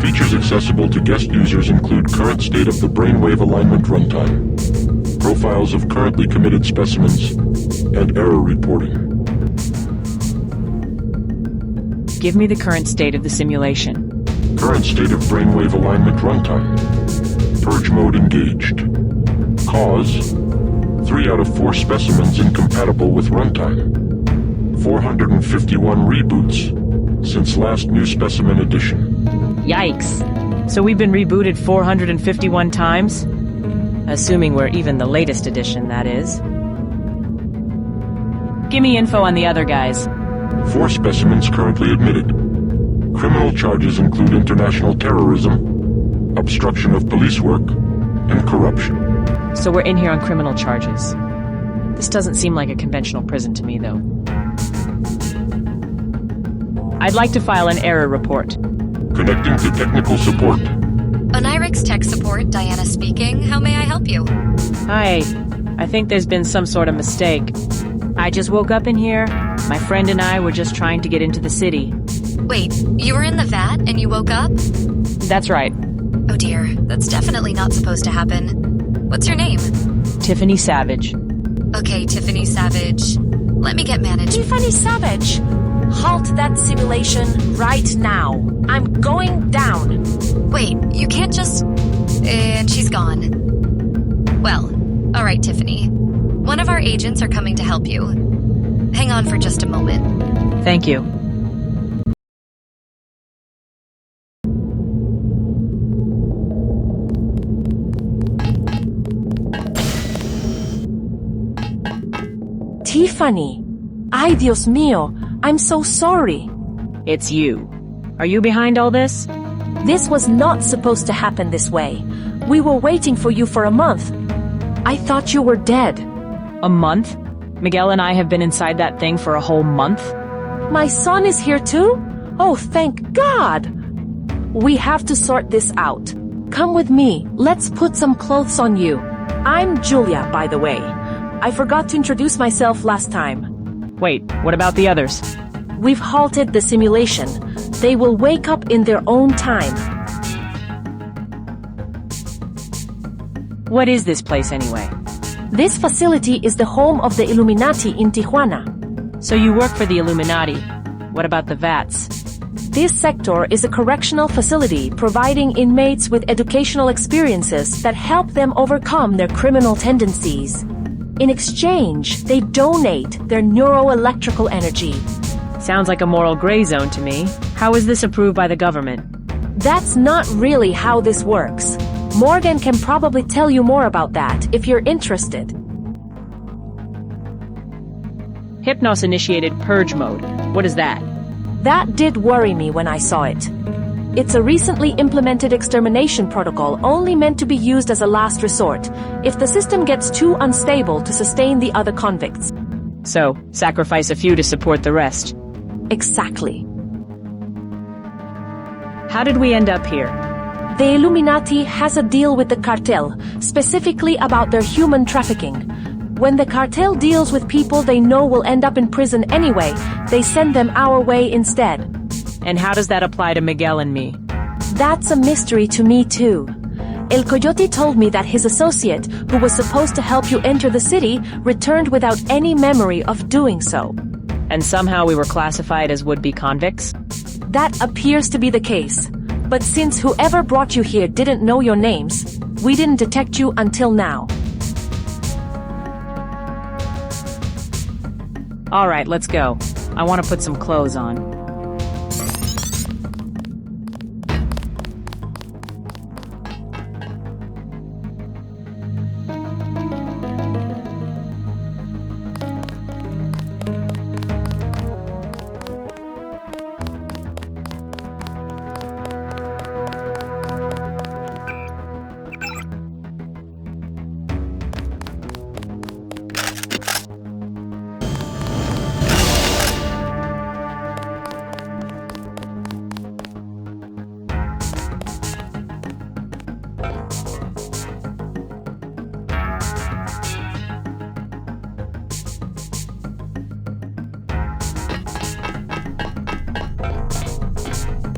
Features accessible to guest users include current state of the brainwave alignment runtime, profiles of currently committed specimens, and error reporting. Give me the current state of the simulation. Current state of brainwave alignment runtime. Purge mode engaged. Cause: 3 out of 4 specimens incompatible with runtime. 451 reboots since last new specimen edition. Yikes. So we've been rebooted 451 times? Assuming we're even the latest edition, that is. Give me info on the other guys. 4 specimens currently admitted. Criminal charges include international terrorism, obstruction of police work, and corruption. So we're in here on criminal charges. This doesn't seem like a conventional prison to me, though. I'd like to file an error report. Connecting to technical support. Onirix Tech Support, Diana speaking. How may I help you? Hi. I think there's been some sort of mistake. I just woke up in here. My friend and I were just trying to get into the city. Wait, you were in the vat and you woke up? That's right. Oh dear, that's definitely not supposed to happen. What's your name? Tiffany Savage. Okay, Tiffany Savage. Let me get managed. Tiffany Savage! Halt that simulation right now. I'm going down. Wait, you can't just... And she's gone. Well, alright, Tiffany. One of our agents are coming to help you. Hang on for just a moment. Thank you. Tiffany! Ay, Dios mío! I'm so sorry. It's you. Are you behind all this? This was not supposed to happen this way. We were waiting for you for a month. I thought you were dead. A month? Miguel and I have been inside that thing for a whole month? My son is here too? Oh, thank God! We have to sort this out. Come with me. Let's put some clothes on you. I'm Julia, by the way. I forgot to introduce myself last time. Wait, what about the others? We've halted the simulation. They will wake up in their own time. What is this place anyway? This facility is the home of the Illuminati in Tijuana. So you work for the Illuminati. What about the VATS? This sector is a correctional facility providing inmates with educational experiences that help them overcome their criminal tendencies. In exchange, they donate their neuroelectrical energy. Sounds like a moral gray zone to me. How is this approved by the government? That's not really how this works. Morgan can probably tell you more about that if you're interested. Hypnos initiated purge mode. What is that? That did worry me when I saw it. It's a recently implemented extermination protocol only meant to be used as a last resort, if the system gets too unstable to sustain the other convicts. So, sacrifice a few to support the rest. Exactly. How did we end up here? The Illuminati has a deal with the cartel, specifically about their human trafficking. When the cartel deals with people they know will end up in prison anyway, they send them our way instead. And how does that apply to Miguel and me? That's a mystery to me too. El Coyote told me that his associate, who was supposed to help you enter the city, returned without any memory of doing so. And somehow we were classified as would-be convicts? That appears to be the case. But since whoever brought you here didn't know your names, we didn't detect you until now. All right, let's go. I want to put some clothes on.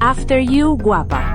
After you, guapa.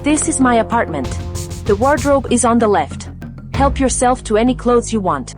This is my apartment. The wardrobe is on the left. Help yourself to any clothes you want.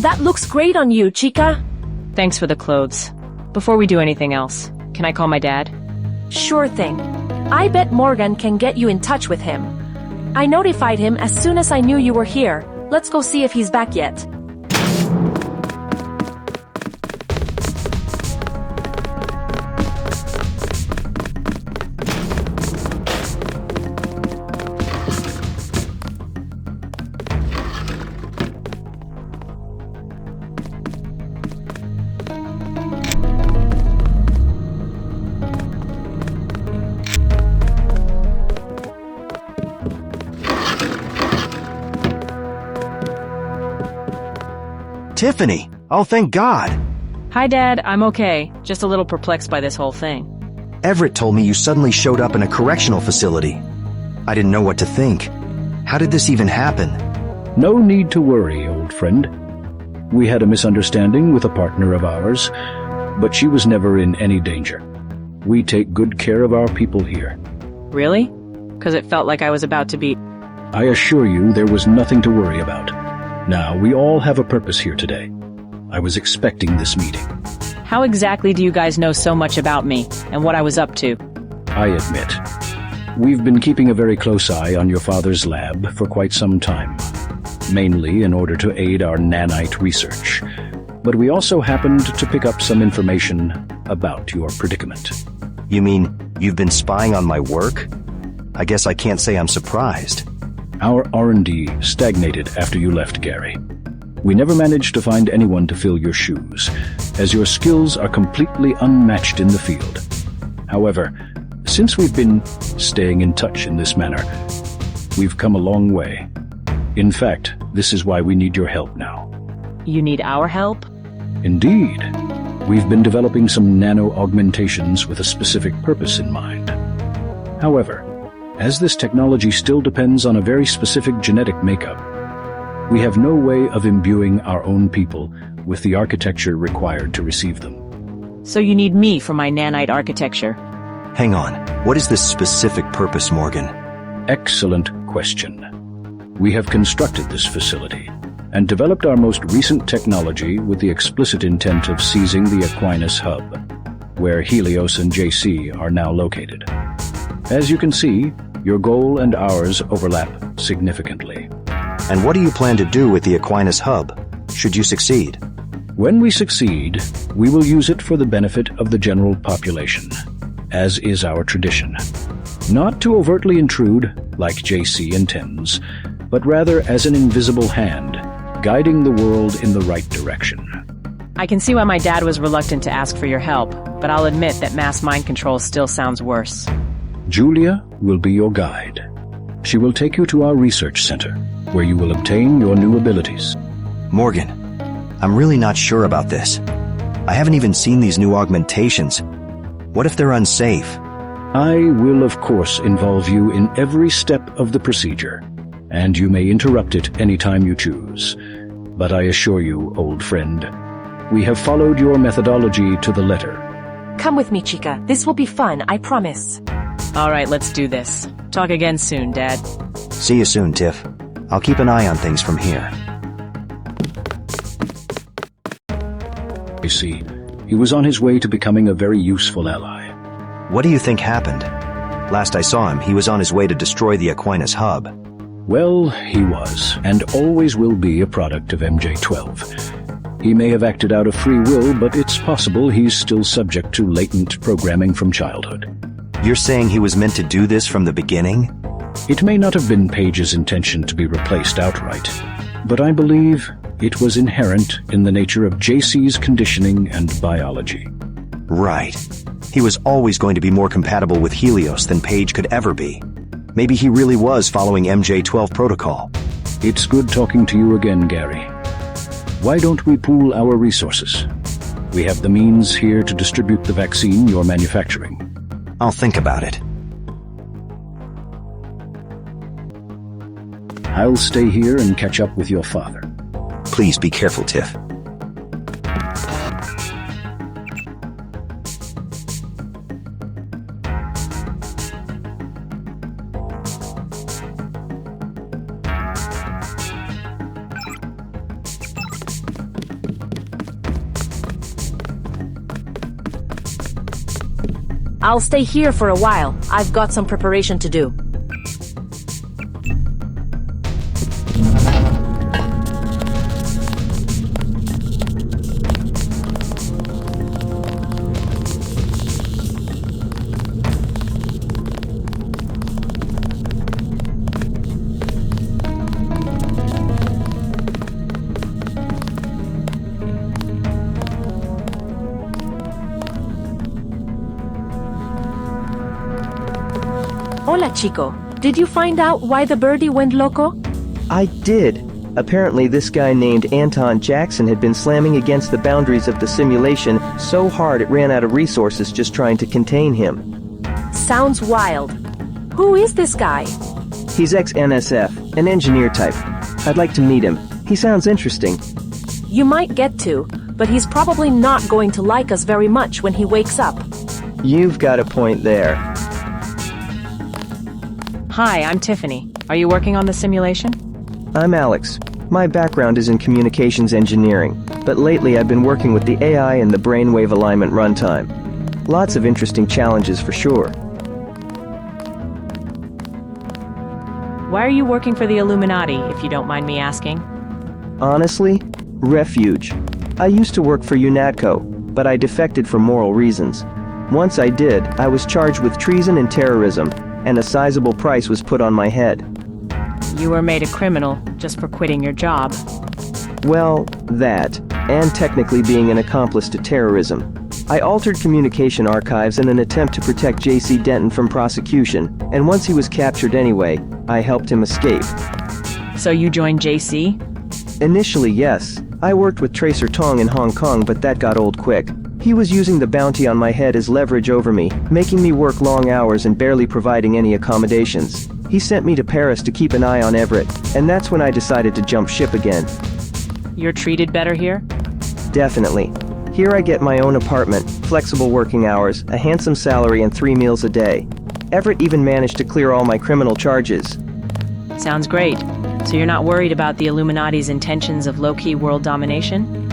That looks great on you, chica. Thanks for the clothes. Before we do anything else, can I call my dad? Sure thing. I bet Morgan can get you in touch with him. I notified him as soon as I knew you were here. Let's go see if he's back yet. Tiffany! Oh, thank God! Hi, Dad. I'm okay. Just a little perplexed by this whole thing. Everett told me you suddenly showed up in a correctional facility. I didn't know what to think. How did this even happen? No need to worry, old friend. We had a misunderstanding with a partner of ours, but she was never in any danger. We take good care of our people here. Really? Because it felt like I was about to be... I assure you there was nothing to worry about. Now, we all have a purpose here today. I was expecting this meeting. How exactly do you guys know so much about me and what I was up to? I admit, we've been keeping a very close eye on your father's lab for quite some time, mainly in order to aid our nanite research. But we also happened to pick up some information about your predicament. You mean you've been spying on my work? I guess I can't say I'm surprised. Our R&D stagnated after you left, Gary. We never managed to find anyone to fill your shoes, as your skills are completely unmatched in the field. However, since we've been staying in touch in this manner, we've come a long way. In fact, this is why we need your help now. You need our help? Indeed. We've been developing some nano-augmentations with a specific purpose in mind. However, as this technology still depends on a very specific genetic makeup, we have no way of imbuing our own people with the architecture required to receive them. So you need me for my nanite architecture? Hang on. What is this specific purpose, Morgan? Excellent question. We have constructed this facility and developed our most recent technology with the explicit intent of seizing the Aquinas hub, where Helios and JC are now located. As you can see, your goal and ours overlap significantly. And what do you plan to do with the Aquinas hub, should you succeed? When we succeed, we will use it for the benefit of the general population, as is our tradition. Not to overtly intrude, like JC intends, but rather as an invisible hand, guiding the world in the right direction. I can see why my dad was reluctant to ask for your help, but I'll admit that mass mind control still sounds worse. Julia will be your guide. She will take you to our research center, where you will obtain your new abilities. Morgan, I'm really not sure about this. I haven't even seen these new augmentations. What if they're unsafe? I will, of course, involve you in every step of the procedure, and you may interrupt it any time you choose. But I assure you, old friend, we have followed your methodology to the letter. Come with me, Chica. This will be fun, I promise. All right, let's do this. Talk again soon, Dad. See you soon, Tiff. I'll keep an eye on things from here. I see. He was on his way to becoming a very useful ally. What do you think happened? Last I saw him, he was on his way to destroy the Aquinas hub. Well, he was, and always will be a product of MJ-12. He may have acted out of free will, but it's possible he's still subject to latent programming from childhood. You're saying he was meant to do this from the beginning? It may not have been Page's intention to be replaced outright, but I believe it was inherent in the nature of JC's conditioning and biology. Right. He was always going to be more compatible with Helios than Page could ever be. Maybe he really was following MJ-12 protocol. It's good talking to you again, Gary. Why don't we pool our resources? We have the means here to distribute the vaccine you're manufacturing. I'll think about it. I'll stay here and catch up with your father. Please be careful, Tiff. I'll stay here for a while. I've got some preparation to do. Hola, Chico. Did you find out why the birdie went loco? I did. Apparently, this guy named Anton Jackson had been slamming against the boundaries of the simulation so hard it ran out of resources just trying to contain him. Sounds wild. Who is this guy? He's ex-NSF, an engineer type. I'd like to meet him. He sounds interesting. You might get to, but he's probably not going to like us very much when he wakes up. You've got a point there. Hi, I'm Tiffany. Are you working on the simulation? I'm Alex. My background is in communications engineering, but lately I've been working with the AI and the brainwave alignment runtime. Lots of interesting challenges for sure. Why are you working for the Illuminati, if you don't mind me asking? Honestly, refuge. I used to work for UNATCO, but I defected for moral reasons. Once I did, I was charged with treason and terrorism, and a sizable price was put on my head. You were made a criminal just for quitting your job. Well, that, and technically being an accomplice to terrorism. I altered communication archives in an attempt to protect J.C. Denton from prosecution, and once he was captured anyway, I helped him escape. So you joined J.C.? Initially, yes. I worked with Tracer Tong in Hong Kong, but that got old quick. He was using the bounty on my head as leverage over me, making me work long hours and barely providing any accommodations. He sent me to Paris to keep an eye on Everett, and that's when I decided to jump ship again. You're treated better here? Definitely. Here I get my own apartment, flexible working hours, a handsome salary, and 3 meals a day. Everett even managed to clear all my criminal charges. Sounds great. So you're not worried about the Illuminati's intentions of low-key world domination?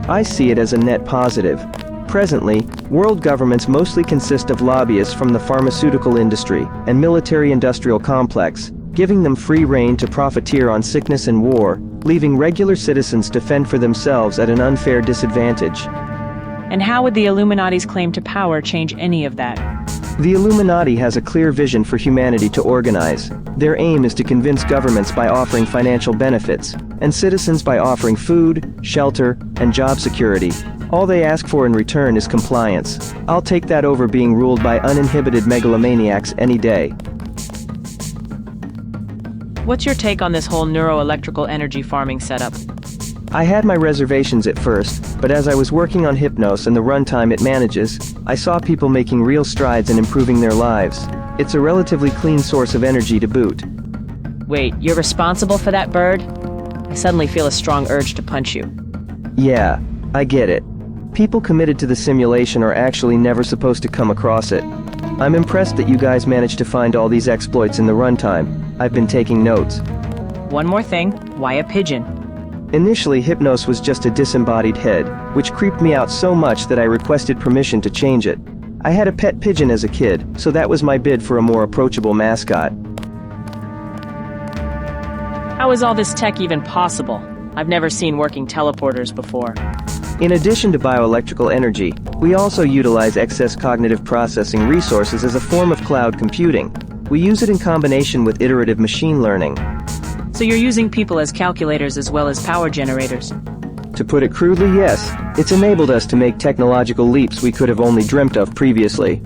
I see it as a net positive. Presently, world governments mostly consist of lobbyists from the pharmaceutical industry and military-industrial complex, giving them free rein to profiteer on sickness and war, leaving regular citizens to fend for themselves at an unfair disadvantage. And how would the Illuminati's claim to power change any of that? The Illuminati has a clear vision for humanity to organize. Their aim is to convince governments by offering financial benefits, and citizens by offering food, shelter, and job security. All they ask for in return is compliance. I'll take that over being ruled by uninhibited megalomaniacs any day. What's your take on this whole neuroelectrical energy farming setup? I had my reservations at first, but as I was working on Hypnos and the runtime it manages, I saw people making real strides in improving their lives. It's a relatively clean source of energy to boot. Wait, you're responsible for that bird? I suddenly feel a strong urge to punch you. Yeah, I get it. People committed to the simulation are actually never supposed to come across it. I'm impressed that you guys managed to find all these exploits in the runtime. I've been taking notes. One more thing, why a pigeon? Initially, Hypnos was just a disembodied head, which creeped me out so much that I requested permission to change it. I had a pet pigeon as a kid, so that was my bid for a more approachable mascot. How is all this tech even possible? I've never seen working teleporters before. In addition to bioelectrical energy, we also utilize excess cognitive processing resources as a form of cloud computing. We use it in combination with iterative machine learning. So you're using people as calculators as well as power generators? To put it crudely, yes. It's enabled us to make technological leaps we could have only dreamt of previously.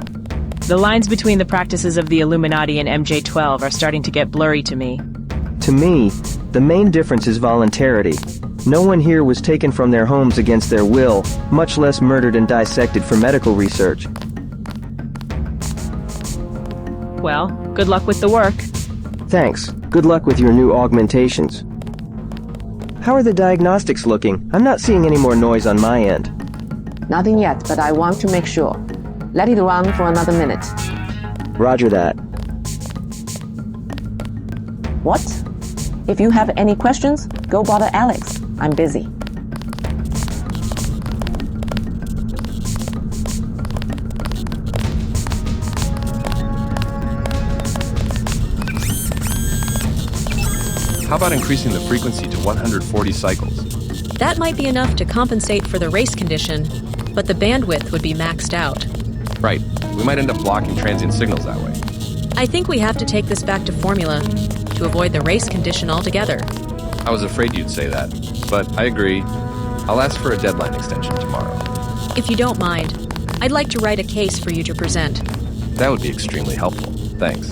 The lines between the practices of the Illuminati and MJ-12 are starting to get blurry to me. To me, the main difference is voluntarity. No one here was taken from their homes against their will, much less murdered and dissected for medical research. Well, good luck with the work. Thanks. Good luck with your new augmentations. How are the diagnostics looking? I'm not seeing any more noise on my end. Nothing yet, but I want to make sure. Let it run for another minute. Roger that. What? If you have any questions, go bother Alex. I'm busy. How about increasing the frequency to 140 cycles? That might be enough to compensate for the race condition, but the bandwidth would be maxed out. Right. We might end up blocking transient signals that way. I think we have to take this back to Formula to avoid the race condition altogether. I was afraid you'd say that, but I agree. I'll ask for a deadline extension tomorrow. If you don't mind, I'd like to write a case for you to present. That would be extremely helpful. Thanks.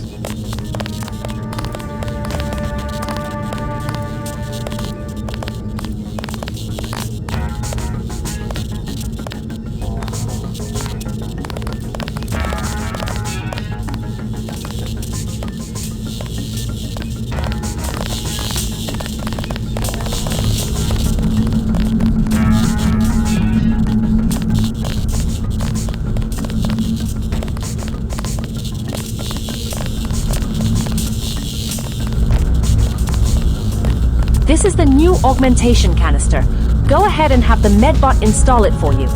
This is the new augmentation canister. Go ahead and have the medbot install it for you.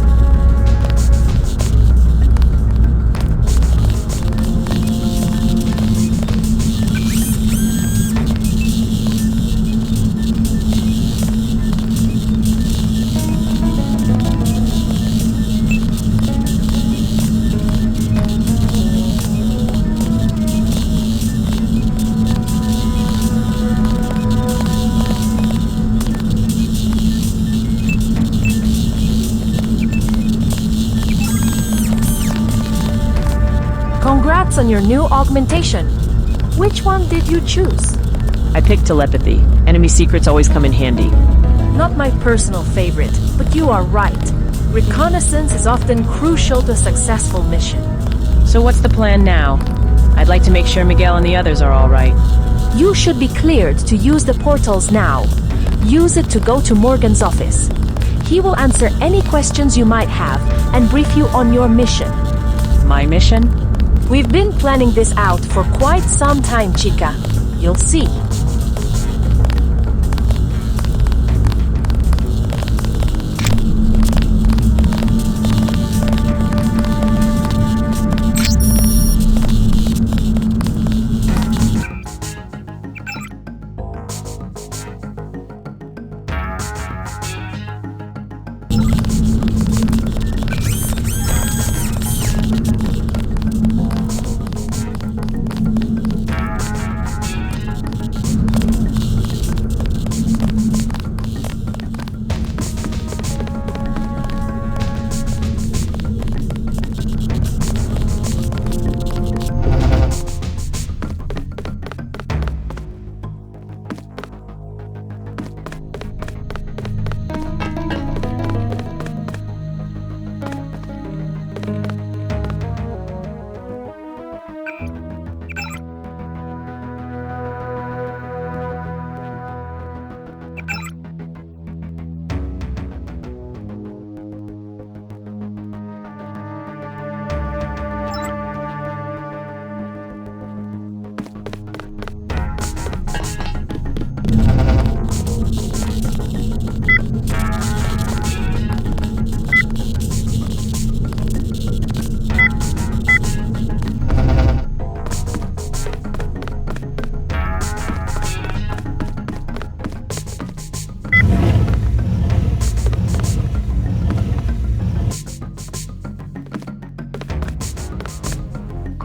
Congrats on your new augmentation. Which one did you choose? I picked telepathy. Enemy secrets always come in handy. Not my personal favorite, but you are right. Reconnaissance is often crucial to a successful mission. So what's the plan now? I'd like to make sure Miguel and the others are all right. You should be cleared to use the portals now. Use it to go to Morgan's office. He will answer any questions you might have and brief you on your mission. My mission? We've been planning this out for quite some time, Chica. You'll see.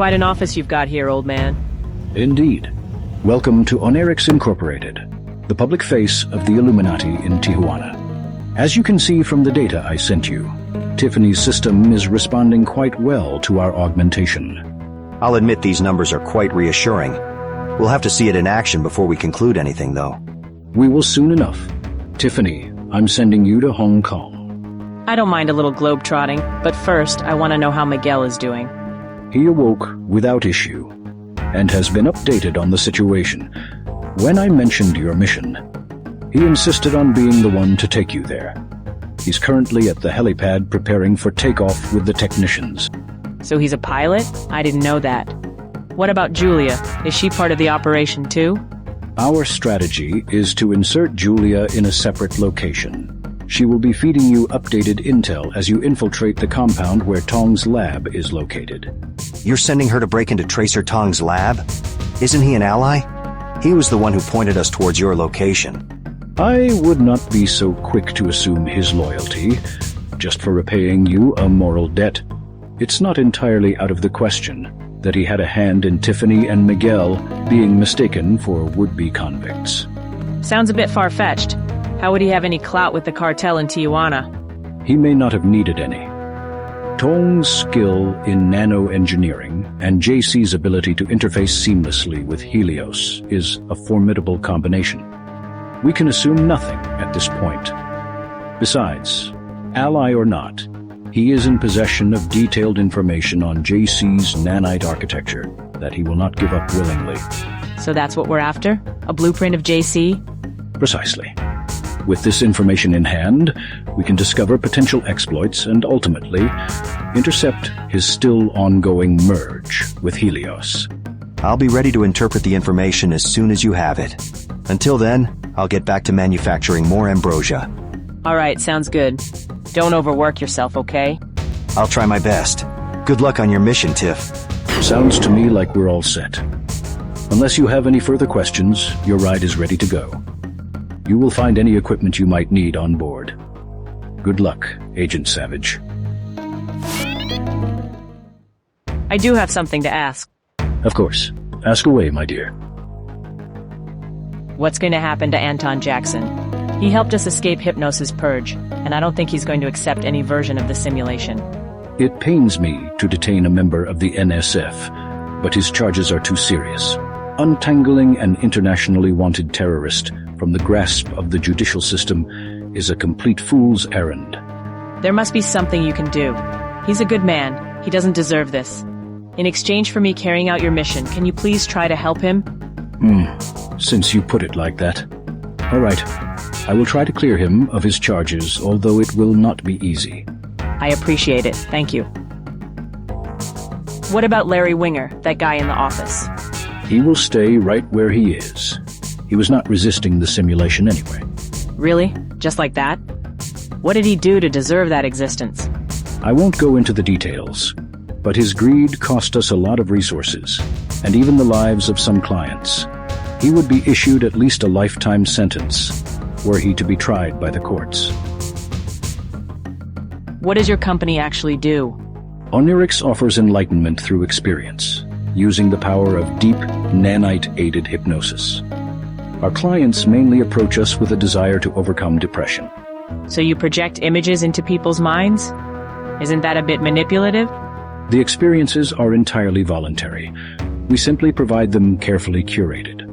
Quite an office you've got here, old man. Indeed. Welcome to Onerix Incorporated, the public face of the Illuminati in Tijuana. As you can see from the data I sent you, Tiffany's system is responding quite well to our augmentation. I'll admit these numbers are quite reassuring. We'll have to see it in action before we conclude anything, though. We will soon enough. Tiffany, I'm sending you to Hong Kong. I don't mind a little globe-trotting, but first I want to know how Miguel is doing. He awoke without issue, and has been updated on the situation. When I mentioned your mission, he insisted on being the one to take you there. He's currently at the helipad preparing for takeoff with the technicians. So he's a pilot? I didn't know that. What about Julia? Is she part of the operation too? Our strategy is to insert Julia in a separate location. She will be feeding you updated intel as you infiltrate the compound where Tong's lab is located. You're sending her to break into Tracer Tong's lab? Isn't he an ally? He was the one who pointed us towards your location. I would not be so quick to assume his loyalty, just for repaying you a moral debt. It's not entirely out of the question that he had a hand in Tiffany and Miguel being mistaken for would-be convicts. Sounds a bit far-fetched. How would he have any clout with the cartel in Tijuana? He may not have needed any. Tong's skill in nanoengineering and JC's ability to interface seamlessly with Helios is a formidable combination. We can assume nothing at this point. Besides, ally or not, he is in possession of detailed information on JC's nanite architecture that he will not give up willingly. So that's what we're after? A blueprint of JC? Precisely. With this information in hand, we can discover potential exploits and ultimately intercept his still ongoing merge with Helios. I'll be ready to interpret the information as soon as you have it. Until then, I'll get back to manufacturing more ambrosia. All right, sounds good. Don't overwork yourself, okay? I'll try my best. Good luck on your mission, Tiff. Sounds to me like we're all set. Unless you have any further questions, your ride is ready to go. You will find any equipment you might need on board. Good luck, Agent Savage. I do have something to ask. Of course. Ask away, my dear. What's going to happen to Anton Jackson? He helped us escape Hypnos's purge, and I don't think he's going to accept any version of the simulation. It pains me to detain a member of the NSF, but his charges are too serious. Untangling an internationally wanted terrorist from the grasp of the judicial system is a complete fool's errand. There must be something you can do. He's a good man. He doesn't deserve this. In exchange for me carrying out your mission, can you please try to help him? Since you put it like that. All right. I will try to clear him of his charges, although it will not be easy. I appreciate it. Thank you. What about Larry Winger, that guy in the office? He will stay right where he is. He was not resisting the simulation anyway. Really? Just like that? What did he do to deserve that existence? I won't go into the details, but his greed cost us a lot of resources, and even the lives of some clients. He would be issued at least a lifetime sentence, were he to be tried by the courts. What does your company actually do? Onirix offers enlightenment through experience, using the power of deep, nanite-aided hypnosis. Our clients mainly approach us with a desire to overcome depression. So you project images into people's minds? Isn't that a bit manipulative? The experiences are entirely voluntary. We simply provide them carefully curated.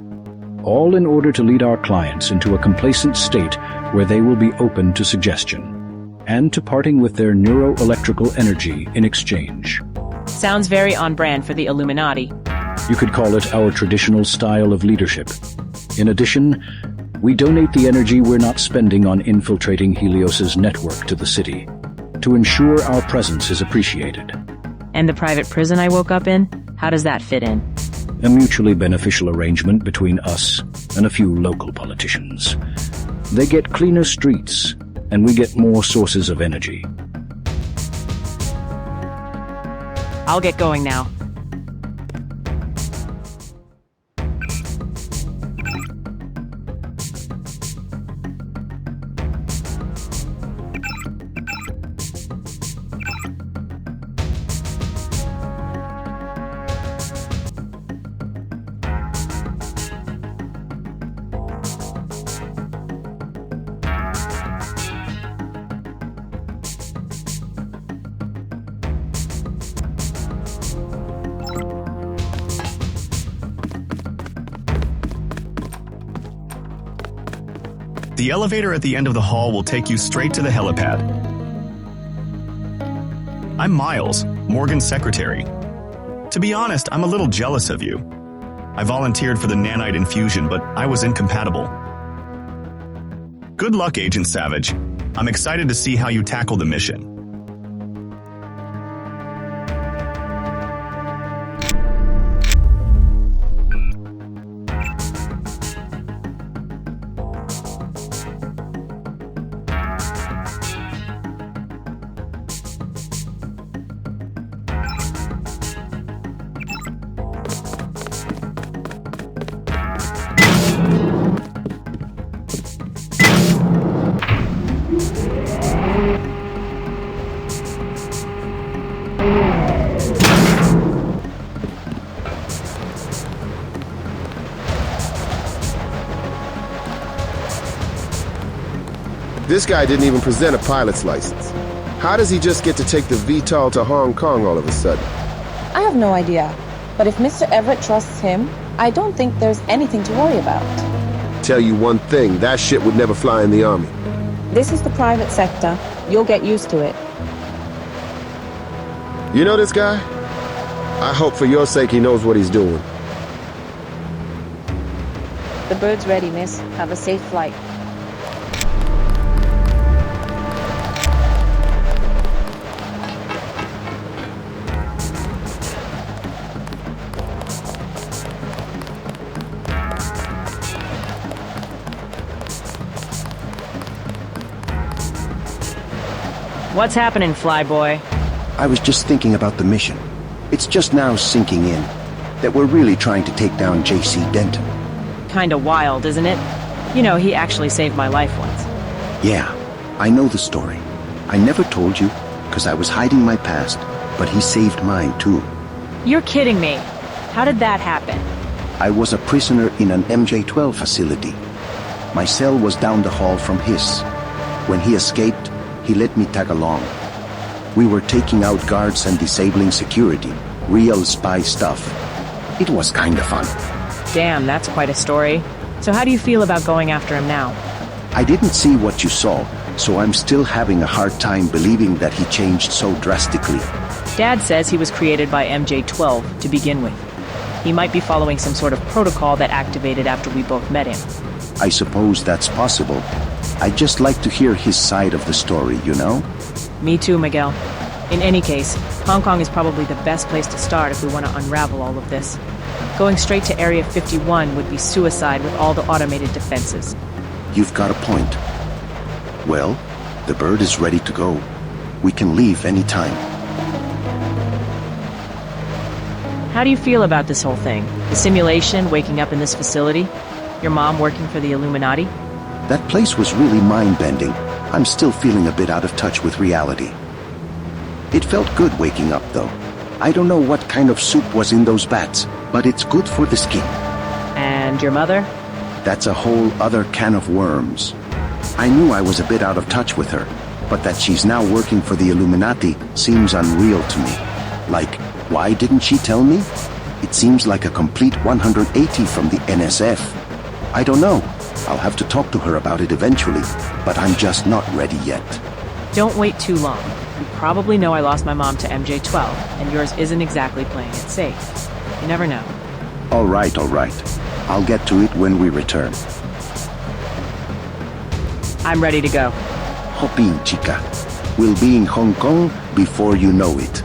All in order to lead our clients into a complacent state where they will be open to suggestion, and to parting with their neuroelectrical energy in exchange. Sounds very on brand for the Illuminati. You could call it our traditional style of leadership. In addition, we donate the energy we're not spending on infiltrating Helios's network to the city, to ensure our presence is appreciated. And the private prison I woke up in? How does that fit in? A mutually beneficial arrangement between us and a few local politicians. They get cleaner streets, and we get more sources of energy. I'll get going now. The elevator at the end of the hall will take you straight to the helipad. I'm Miles, Morgan's secretary. To be honest, I'm a little jealous of you. I volunteered for the nanite infusion, but I was incompatible. Good luck, Agent Savage. I'm excited to see how you tackle the mission. This guy didn't even present a pilot's license. How does he just get to take the VTOL to Hong Kong all of a sudden? I have no idea. But if Mr. Everett trusts him, I don't think there's anything to worry about. Tell you one thing, that shit would never fly in the army. This is the private sector. You'll get used to it. You know this guy? I hope for your sake he knows what he's doing. The bird's ready, miss. Have a safe flight. What's happening, Flyboy? I was just thinking about the mission. It's just now sinking in that we're really trying to take down J.C. Denton. Kinda wild, isn't it? You know, he actually saved my life once. Yeah, I know the story. I never told you, because I was hiding my past, but he saved mine too. You're kidding me. How did that happen? I was a prisoner in an MJ-12 facility. My cell was down the hall from his. When he escaped, he let me tag along. We were taking out guards and disabling security. Real spy stuff. It was kinda fun. Damn, that's quite a story. So how do you feel about going after him now? I didn't see what you saw, so I'm still having a hard time believing that he changed so drastically. Dad says he was created by MJ-12 to begin with. He might be following some sort of protocol that activated after we both met him. I suppose that's possible. I'd just like to hear his side of the story, you know? Me too, Miguel. In any case, Hong Kong is probably the best place to start if we want to unravel all of this. Going straight to Area 51 would be suicide with all the automated defenses. You've got a point. Well, the bird is ready to go. We can leave anytime. How do you feel about this whole thing? The simulation, waking up in this facility? Your mom working for the Illuminati? That place was really mind-bending. I'm still feeling a bit out of touch with reality. It felt good waking up, though. I don't know what kind of soup was in those bats, but it's good for the skin. And your mother? That's a whole other can of worms. I knew I was a bit out of touch with her, but that she's now working for the Illuminati seems unreal to me. Like, why didn't she tell me? It seems like a complete 180 from the NSF. I don't know. I'll have to talk to her about it eventually, but I'm just not ready yet. Don't wait too long. You probably know I lost my mom to MJ-12, and yours isn't exactly playing it safe. You never know. All right. I'll get to it when we return. I'm ready to go. Hop in, chica. We'll be in Hong Kong before you know it.